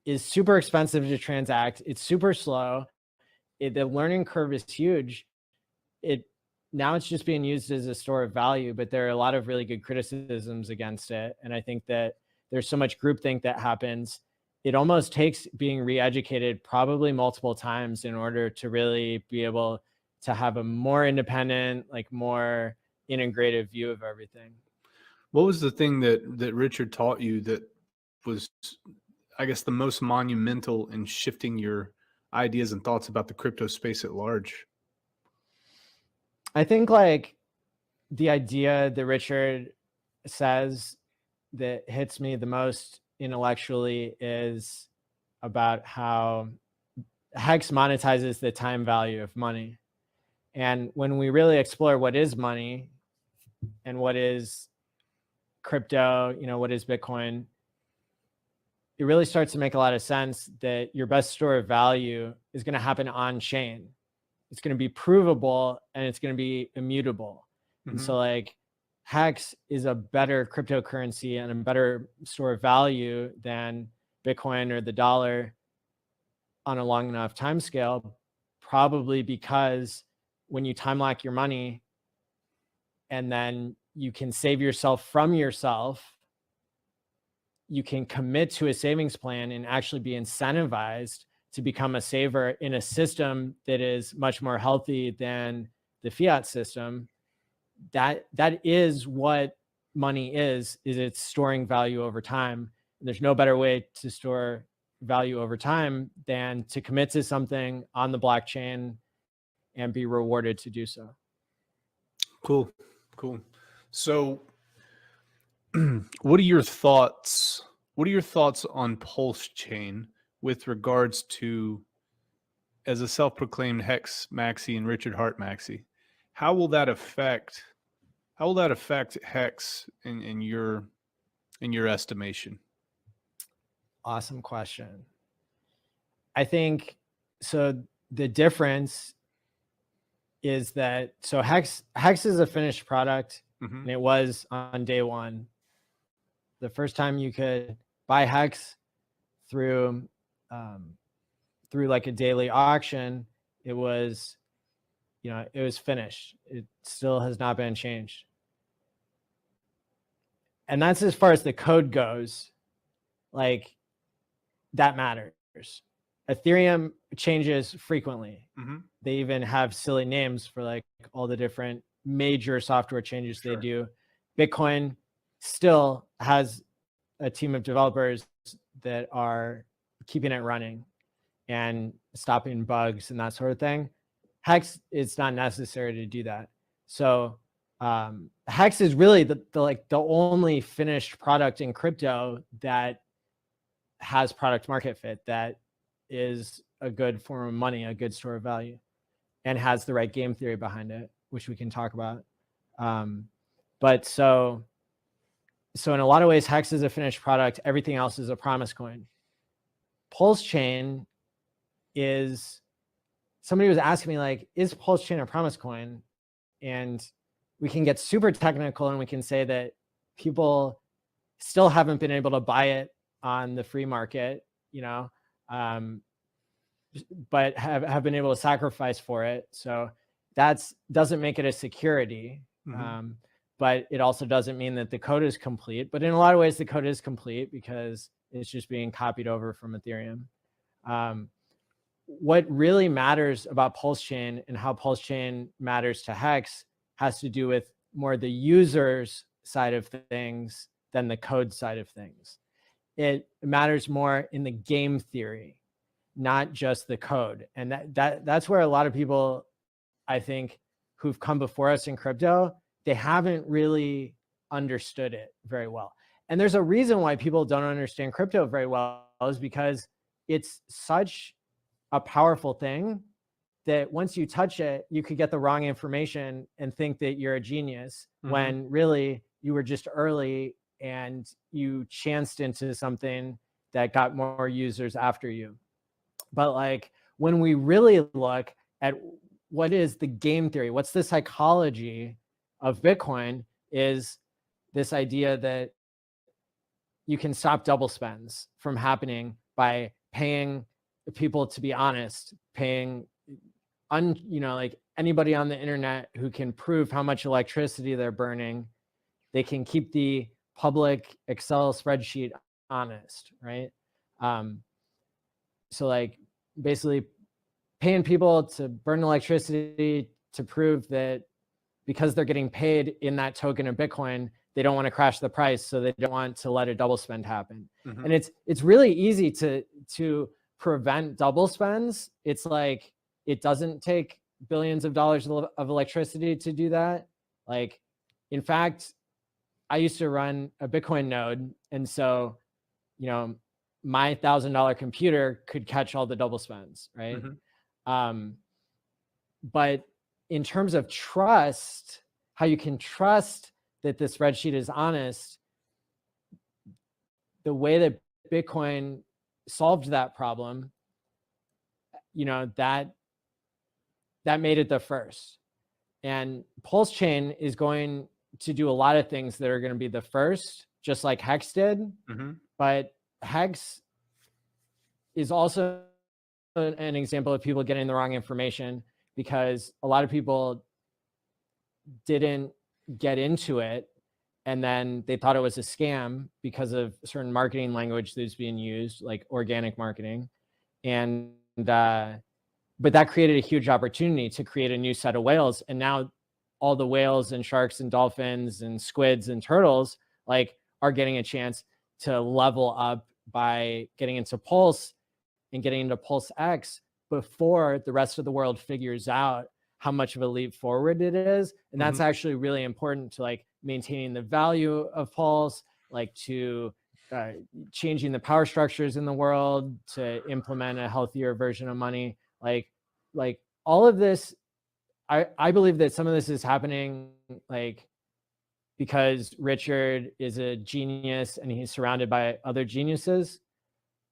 is super expensive to transact. It's super slow. The learning curve is huge. Now it's just being used as a store of value, but there are a lot of really good criticisms against it. And I think that there's so much groupthink that happens. It almost takes being re-educated probably multiple times in order to really be able to have a more independent, like more integrative view of everything. What was the thing that Richard taught you that was, I guess, the most monumental in shifting your ideas and thoughts about the crypto space at large? I think like the idea that Richard says that hits me the most intellectually is about how Hex monetizes the time value of money. And when we really explore what is money and what is crypto, what is Bitcoin, it really starts to make a lot of sense that your best store of value is going to happen on chain. It's going to be provable and it's going to be immutable. And so like Hex is a better cryptocurrency and a better store of value than Bitcoin or the dollar on a long enough time scale, probably because when you time lock your money and then you can save yourself from yourself, you can commit to a savings plan and actually be incentivized to become a saver in a system that is much more healthy than the fiat system. That is what money is it's storing value over time. And there's no better way to store value over time than to commit to something on the blockchain and be rewarded to do so. Cool. So what are your thoughts on PulseChain with regards to, as a self-proclaimed Hex maxi and Richard Hart maxi, how will that affect Hex in your estimation? Awesome question. I think so. The difference is that Hex is a finished product, and it was on day one. The first time you could buy Hex through like a daily auction, it was finished. It still has not been changed. And that's as far as the code goes. Like, that matters. Ethereum changes frequently. They even have silly names for like all the different major software changes they do. Bitcoin still has a team of developers that are keeping it running. and stopping bugs and that sort of thing. Hex, it's not necessary to do that. So Hex is really the only finished product in crypto that has product market fit, that is a good form of money, a good store of value, and has the right game theory behind it, which we can talk about. But so in a lot of ways, Hex is a finished product. Everything else is a promise coin. PulseChain is, somebody was asking me, like, is PulseChain a promise coin? And we can get super technical and we can say that people still haven't been able to buy it on the free market, you know, but have been able to sacrifice for it. So that doesn't make it a security. But it also doesn't mean that the code is complete. But in a lot of ways, the code is complete because it's just being copied over from Ethereum. What really matters about PulseChain and how PulseChain matters to Hex has to do with more the user's side of things than the code side of things. It matters more in the game theory, not just the code. And that's where a lot of people, I think, who've come before us in crypto, they haven't really understood it very well. And there's a reason why people don't understand crypto very well, is because it's such a powerful thing that once you touch it, you could get the wrong information and think that you're a genius, when really you were just early and you chanced into something that got more users after you. But like, when we really look at what is the game theory, what's the psychology of Bitcoin, is this idea that you can stop double spends from happening by paying people to be honest, paying like anybody on the internet who can prove how much electricity they're burning, they can keep the public Excel spreadsheet honest, right? So like basically paying people to burn electricity to prove that because they're getting paid in that token of Bitcoin, they don't want to crash the price, so they don't want to let a double spend happen. And it's really easy to prevent double spends. It's like, it doesn't take billions of dollars of electricity to do that. Like, in fact, I used to run a Bitcoin node, and so, you know, my $1,000 computer could catch all the double spends, right? But in terms of trust, how you can trust that the spreadsheet is honest, the way that Bitcoin solved that problem, you know, that made it the first. And PulseChain is going to do a lot of things that are going to be the first, just like Hex did. But Hex is also an example of people getting the wrong information, because a lot of people didn't get into it, and then they thought it was a scam because of certain marketing language that's being used, like organic marketing. And but that created a huge opportunity to create a new set of whales. And now all the whales and sharks and dolphins and squids and turtles like are getting a chance to level up by getting into Pulse and getting into Pulse X before the rest of the world figures out how much of a leap forward it is. And that's actually really important to like maintaining the value of Pulse, like to changing the power structures in the world, to implement a healthier version of money. Like all of this, I believe that some of this is happening like because Richard is a genius and he's surrounded by other geniuses.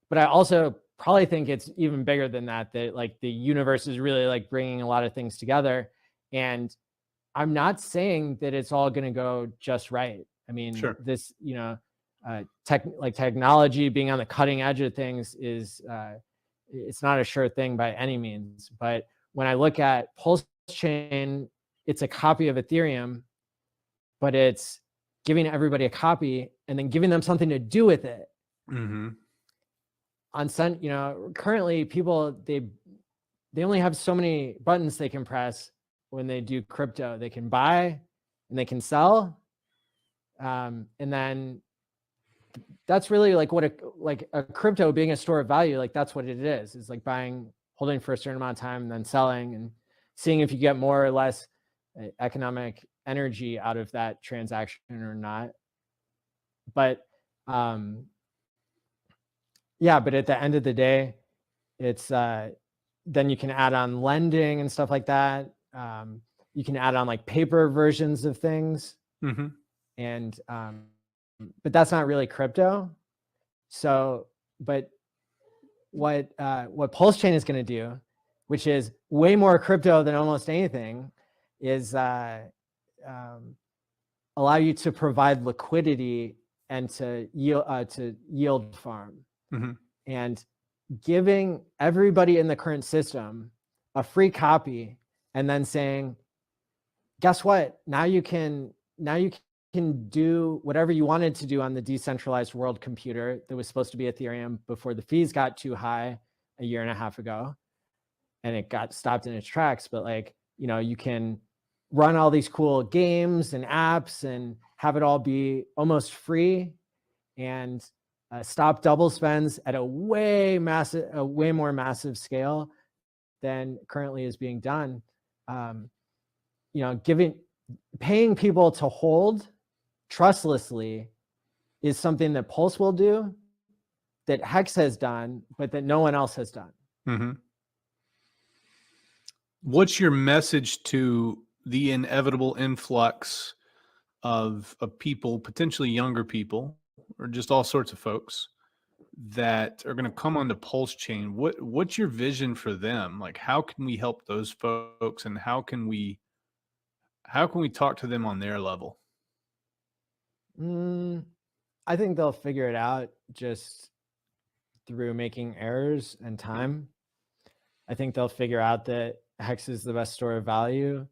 But I also probably think it's even bigger than that, that like the universe is really like bringing a lot of things together. And I'm not saying that it's all going to go just right. I mean, this, you know, technology being on the cutting edge of things is, it's not a sure thing by any means. But when I look at PulseChain, it's a copy of Ethereum, but it's giving everybody a copy and then giving them something to do with it. You know, currently people, they only have so many buttons they can press when they do crypto. They can buy and they can sell. And then that's really like what a crypto being a store of value, like that's what it is. It's like buying, holding for a certain amount of time and then selling and seeing if you get more or less economic energy out of that transaction or not. But yeah, but at the end of the day, it's then you can add on lending and stuff like that. You can add on like paper versions of things. Mm-hmm. And but that's not really crypto. So, but what PulseChain is going to do, which is way more crypto than almost anything, is allow you to provide liquidity and to yield farm, Mm-hmm. and giving everybody in the current system a free copy, and then saying, guess what? Now you can do whatever you wanted to do on the decentralized world computer that was supposed to be Ethereum before the fees got too high a year and a half ago, and it got stopped in its tracks. But like, you know, you can run all these cool games and apps and have it all be almost free, and stop double spends at a way more massive scale than currently is being done. You know, paying people to hold trustlessly is something that Pulse will do, that Hex has done, but that no one else has done. Mm-hmm. What's your message to the inevitable influx of people, potentially younger people, or just all sorts of folks that are going to come onto PulseChain? What's your vision for them? Like, how can we help those folks, and how can we talk to them on their level? I think they'll figure it out just through making errors and time. I think they'll figure out that Hex is the best store of value.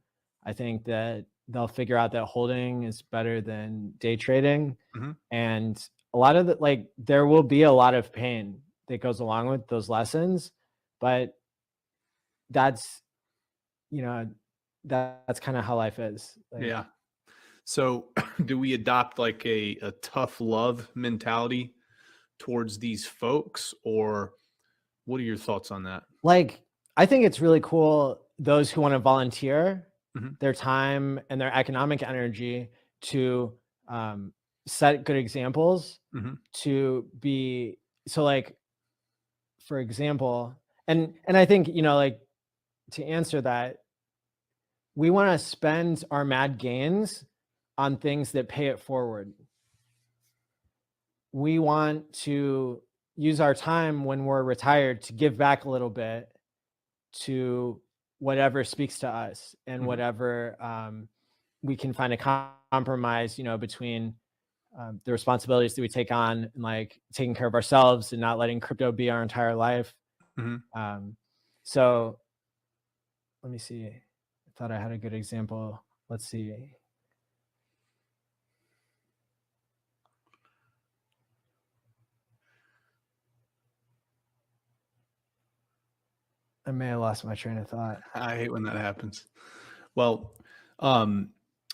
I think that they'll figure out that holding is better than day trading. Mm-hmm. And a lot of there will be a lot of pain that goes along with those lessons, but that's, you know, that's kind of how life is. Like, yeah. So do we adopt like a tough love mentality towards these folks, or what are your thoughts on that? Like, I think it's really cool, those who want to volunteer mm-hmm. their time and their economic energy to set good examples, mm-hmm. to be, so like, for example, and I think, you know, like, to answer that, we want to spend our mad gains on things that pay it forward. We want to use our time when we're retired to give back a little bit to whatever speaks to us, and mm-hmm. whatever we can find a compromise, you know, between the responsibilities that we take on, and like taking care of ourselves and not letting crypto be our entire life. Mm-hmm. So let me see. I thought I had a good example. Let's see. I may have lost my train of thought. I hate when that happens. Well, I knew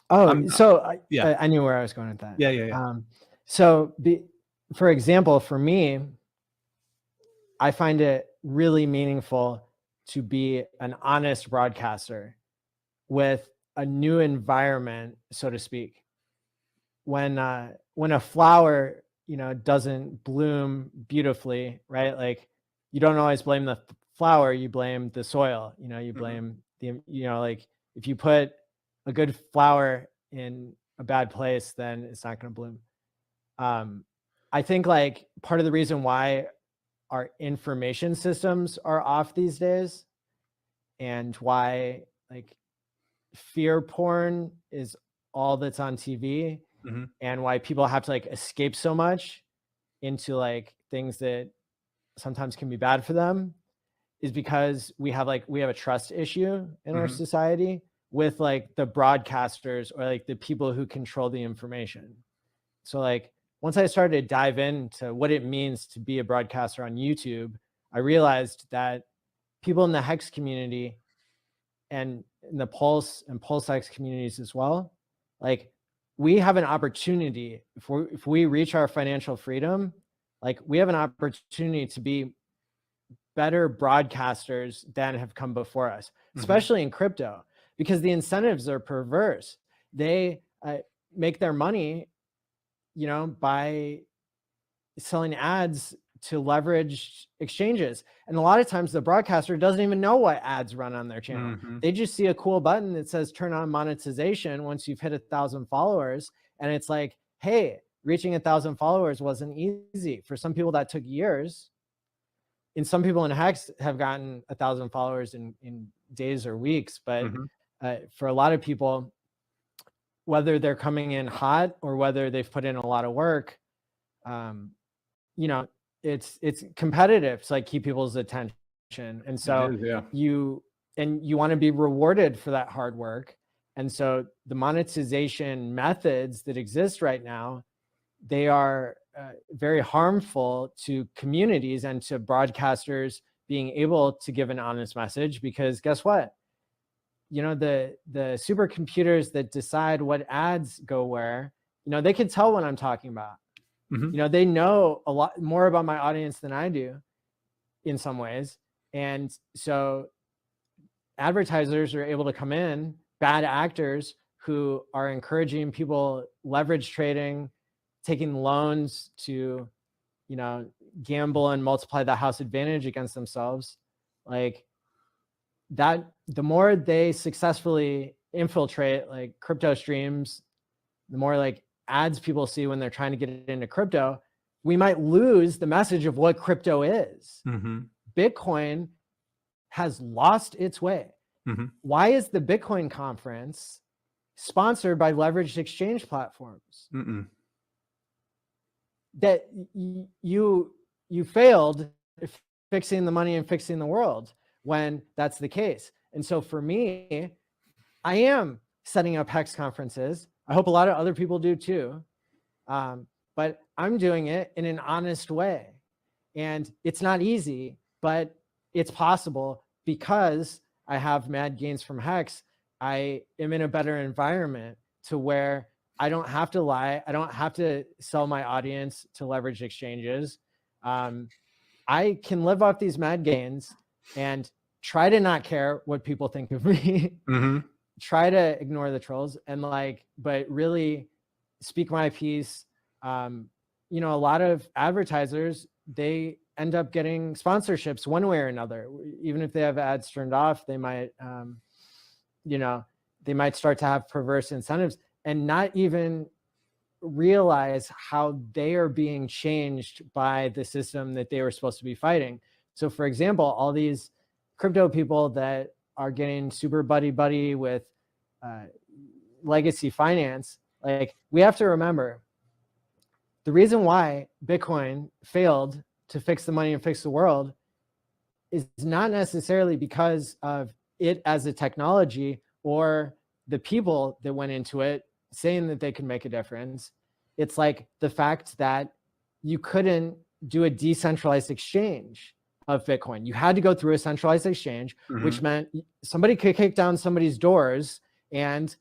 where I was going with that. Yeah. So for example, for me, I find it really meaningful to be an honest broadcaster with a new environment, so to speak. When a flower, you know, doesn't bloom beautifully, right? Like, you don't always blame the flower, you blame the soil, you know, you blame the, you know, like, if you put a good flower in a bad place, then it's not going to bloom. I think like part of the reason why our information systems are off these days, and why like fear porn is all that's on TV, mm-hmm. and why people have to like escape so much into like things that sometimes can be bad for them, is because we have a trust issue in our society with like the broadcasters, or like the people who control the information. So like, once I started to dive into what it means to be a broadcaster on YouTube, I realized that people in the Hex community and in the Pulse and PulseX communities as well, like, we have an opportunity, if we reach our financial freedom, like we have an opportunity to be better broadcasters than have come before us, especially in crypto, because the incentives are perverse. They make their money, by selling ads to leverage exchanges. And a lot of times the broadcaster doesn't even know what ads run on their channel. They just see a cool button that says turn on monetization once you've hit 1,000 followers. And it's like, hey, reaching 1,000 followers wasn't easy. For some people that took years. And some people in Hex have gotten 1,000 followers in days or weeks. But for a lot of people, whether they're coming in hot or whether they've put in a lot of work, it's competitive to like keep people's attention. And so you want to be rewarded for that hard work. And so the monetization methods that exist right now, they are very harmful to communities and to broadcasters being able to give an honest message, because guess what? The supercomputers that decide what ads go where, they can tell what I'm talking about. They know a lot more about my audience than I do in some ways. And so advertisers are able to come in, bad actors who are encouraging people leverage trading, taking loans to, gamble and multiply the house advantage against themselves. Like that, the more they successfully infiltrate like crypto streams, the more like ads people see when they're trying to get into crypto, we might lose the message of what crypto is. Bitcoin has lost its way. Why is the Bitcoin conference sponsored by leveraged exchange platforms? That you failed fixing the money and fixing the world when that's the case. And so for me, I am setting up Hex conferences. I hope a lot of other people do too. But I'm doing it in an honest way. And it's not easy, but it's possible because I have mad gains from Hex. I am in a better environment to where I don't have to lie. I don't have to sell my audience to leverage exchanges. I can live off these mad gains and try to not care what people think of me. Try to ignore the trolls and but really speak my piece. A lot of advertisers, they end up getting sponsorships one way or another. Even if they have ads turned off, they might, they might start to have perverse incentives and not even realize how they are being changed by the system that they were supposed to be fighting. So for example, all these crypto people that are getting super buddy with legacy finance, we have to remember the reason why Bitcoin failed to fix the money and fix the world is not necessarily because of it as a technology or the people that went into it saying that they could make a difference. It's the fact that you couldn't do a decentralized exchange of Bitcoin. You had to go through a centralized exchange, which meant somebody could kick down somebody's doors and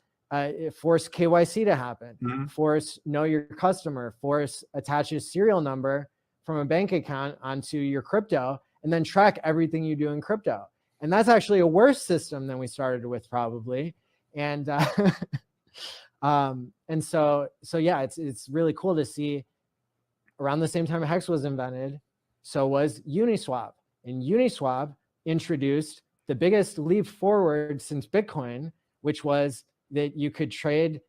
force KYC to happen, force know your customer, force attach a serial number from a bank account onto your crypto, and then track everything you do in crypto. And that's actually a worse system than we started with probably. And so yeah, it's really cool to see around the same time Hex was invented, so was Uniswap. And Uniswap introduced the biggest leap forward since Bitcoin, which was that you could trade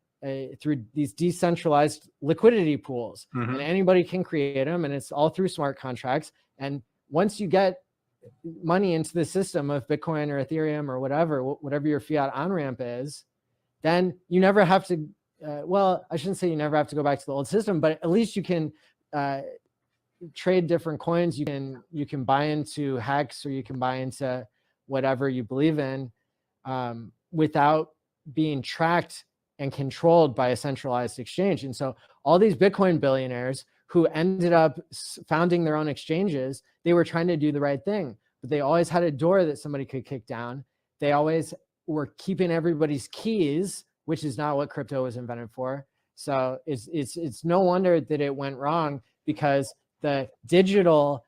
through these decentralized liquidity pools, and anybody can create them, and it's all through smart contracts. And once you get money into the system of Bitcoin or Ethereum or whatever your fiat on-ramp is, then you never have to, well, I shouldn't say you never have to go back to the old system, but at least you can trade different coins. You can buy into Hex, or you can buy into whatever you believe in without being tracked and controlled by a centralized exchange. And so all these Bitcoin billionaires who ended up founding their own exchanges, they were trying to do the right thing, but they always had a door that somebody could kick down. They always were keeping everybody's keys, which is not what crypto was invented for. So it's no wonder that it went wrong, because the digital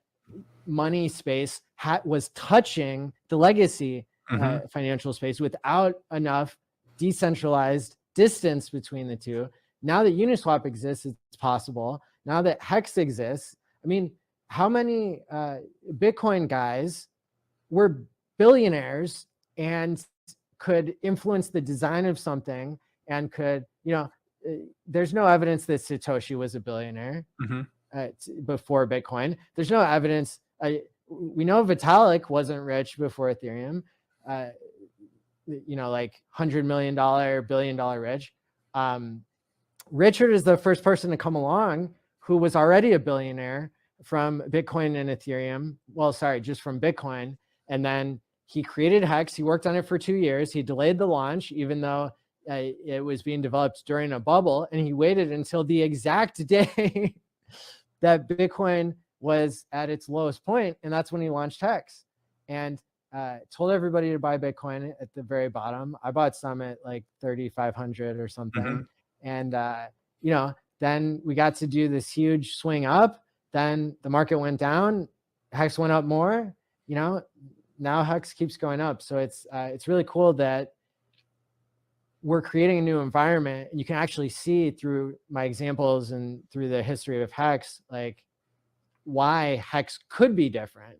money space was touching the legacy financial space without enough decentralized distance between the two. Now that Uniswap exists, it's possible. Now that Hex exists, I mean, how many Bitcoin guys were billionaires and could influence the design of something and could, there's no evidence that Satoshi was a billionaire before Bitcoin. There's no evidence. We know Vitalik wasn't rich before Ethereum, like $100 million, $1 billion rich. Richard is the first person to come along who was already a billionaire from Bitcoin and Ethereum. Well, sorry, just from Bitcoin. And then he created Hex. He worked on it for 2 years. He delayed the launch, even though it was being developed during a bubble. And he waited until the exact day that Bitcoin was at its lowest point. And that's when he launched Hex. And told everybody to buy Bitcoin at the very bottom. I bought some at like 3,500 or something. And, then we got to do this huge swing up. Then the market went down. Hex went up more. Now Hex keeps going up. So it's really cool that we're creating a new environment. And you can actually see through my examples and through the history of Hex, like why Hex could be different.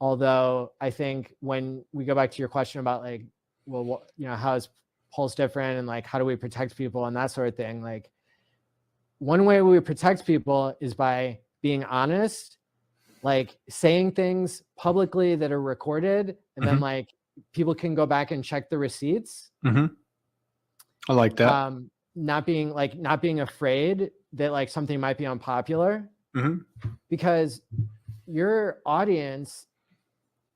Although I think when we go back to your question about like, well, how is Pulse different and like, how do we protect people and that sort of thing? Like, one way we protect people is by being honest, like saying things publicly that are recorded, and then like people can go back and check the receipts. I like that. Not being afraid that like something might be unpopular, because your audience,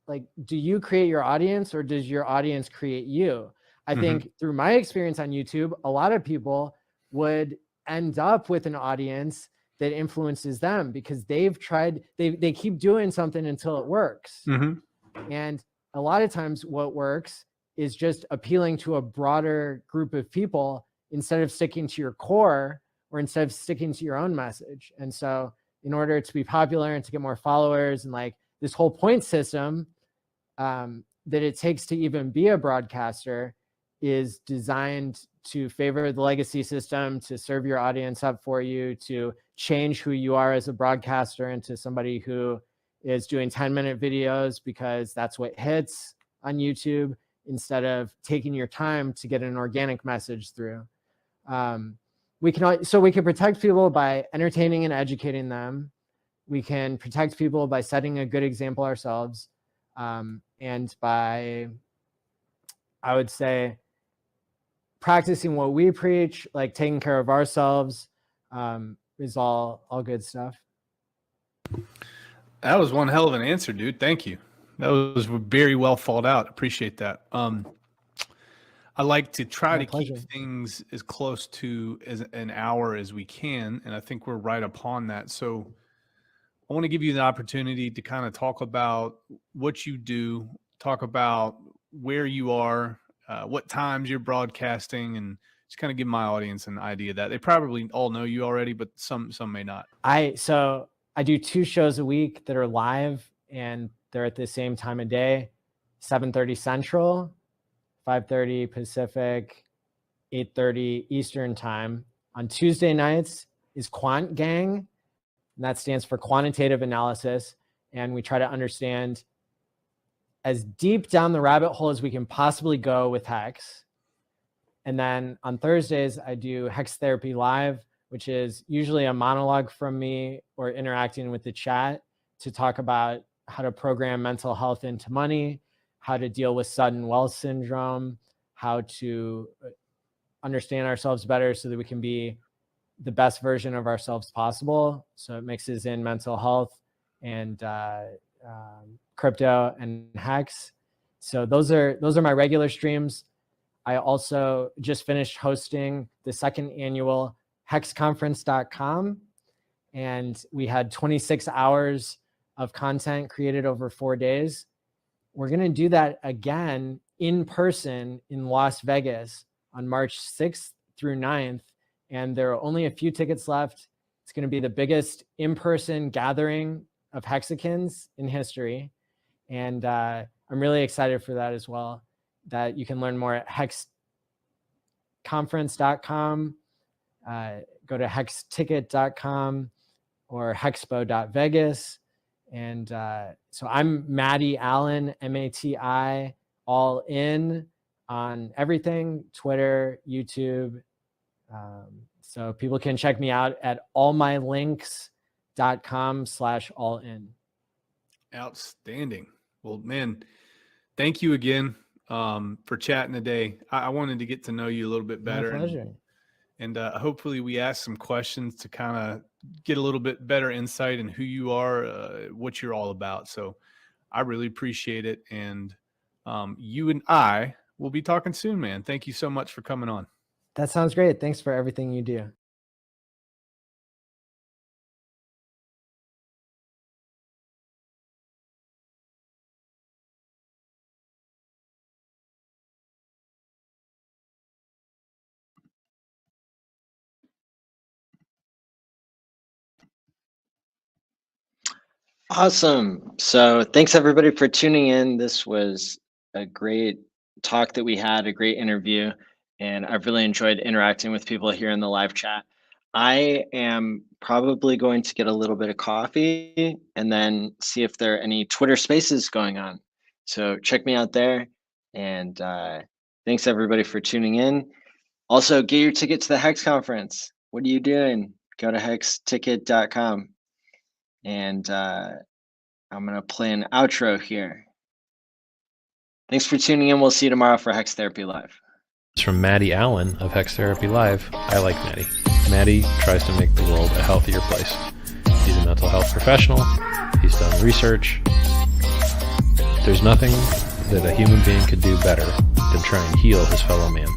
like, do you create your audience or does your audience create you? I think through my experience on YouTube, a lot of people would end up with an audience that influences them because they keep doing something until it works. And a lot of times what works is just appealing to a broader group of people instead of sticking to your core or instead of sticking to your own message. And so in order to be popular and to get more followers and like this whole point system that it takes to even be a broadcaster is designed to favor the legacy system, to serve your audience up for you, to change who you are as a broadcaster into somebody who is doing 10-minute videos because that's what hits on YouTube, instead of taking your time to get an organic message through. We can protect people by entertaining and educating them. We can protect people by setting a good example ourselves, and by, I would say, practicing what we preach, like taking care of ourselves, is all good stuff. That was one hell of an answer, dude. Thank you. That was very well thought out. Appreciate that. I like to try to keep things as close to as an hour as we can, and I think we're right upon that. So I want to give you the opportunity to kind of talk about what you do, talk about where you are, what times you're broadcasting, and just kind of give my audience an idea that they probably all know you already, but some may not. So I do 2 shows a week that are live, and they're at the same time of day, 7:30 Central, 5:30 Pacific, 8:30 Eastern time. On Tuesday nights is Quant Gang, and that stands for quantitative analysis. And we try to understand as deep down the rabbit hole as we can possibly go with Hex. And then on Thursdays, I do Hex Therapy Live, which is usually a monologue from me or interacting with the chat to talk about how to program mental health into money, how to deal with sudden wealth syndrome, how to understand ourselves better so that we can be the best version of ourselves possible. So it mixes in mental health and crypto and Hex. So those are my regular streams. I also just finished hosting the 2nd annual hexconference.com, and we had 26 hours of content created over 4 days. We're going to do that again in person in Las Vegas on March 6th through 9th. and there are only a few tickets left. It's going to be the biggest in-person gathering of Hexicans in history. And I'm really excited for that as well. That you can learn more at hexconference.com, go to hexticket.com or hexpo.vegas. And so I'm Matty ALLin, MATI, ALLin on everything, Twitter, YouTube. So people can check me out at allmylinks.com/allin. Outstanding. Well, man, thank you again for chatting today. I wanted to get to know you a little bit better. My pleasure. And hopefully we asked some questions to kind of get a little bit better insight in who you are, what you're all about. So I really appreciate it. And you and I will be talking soon, man. Thank you so much for coming on. That sounds great. Thanks for everything you do. Awesome. So thanks everybody for tuning in. This was a great talk that we had, a great interview, and I've really enjoyed interacting with people here in the live chat. I am probably going to get a little bit of coffee and then see if there are any Twitter spaces going on. So check me out there. And thanks everybody for tuning in. Also, get your ticket to the Hex conference. What are you doing? Go to hexticket.com. And I'm going to play an outro here. Thanks for tuning in. We'll see you tomorrow for Hex Therapy Live. It's from Matty ALLin of Hex Therapy Live. I like Matty. Matty tries to make the world a healthier place. He's a mental health professional. He's done research. There's nothing that a human being could do better than try and heal his fellow man.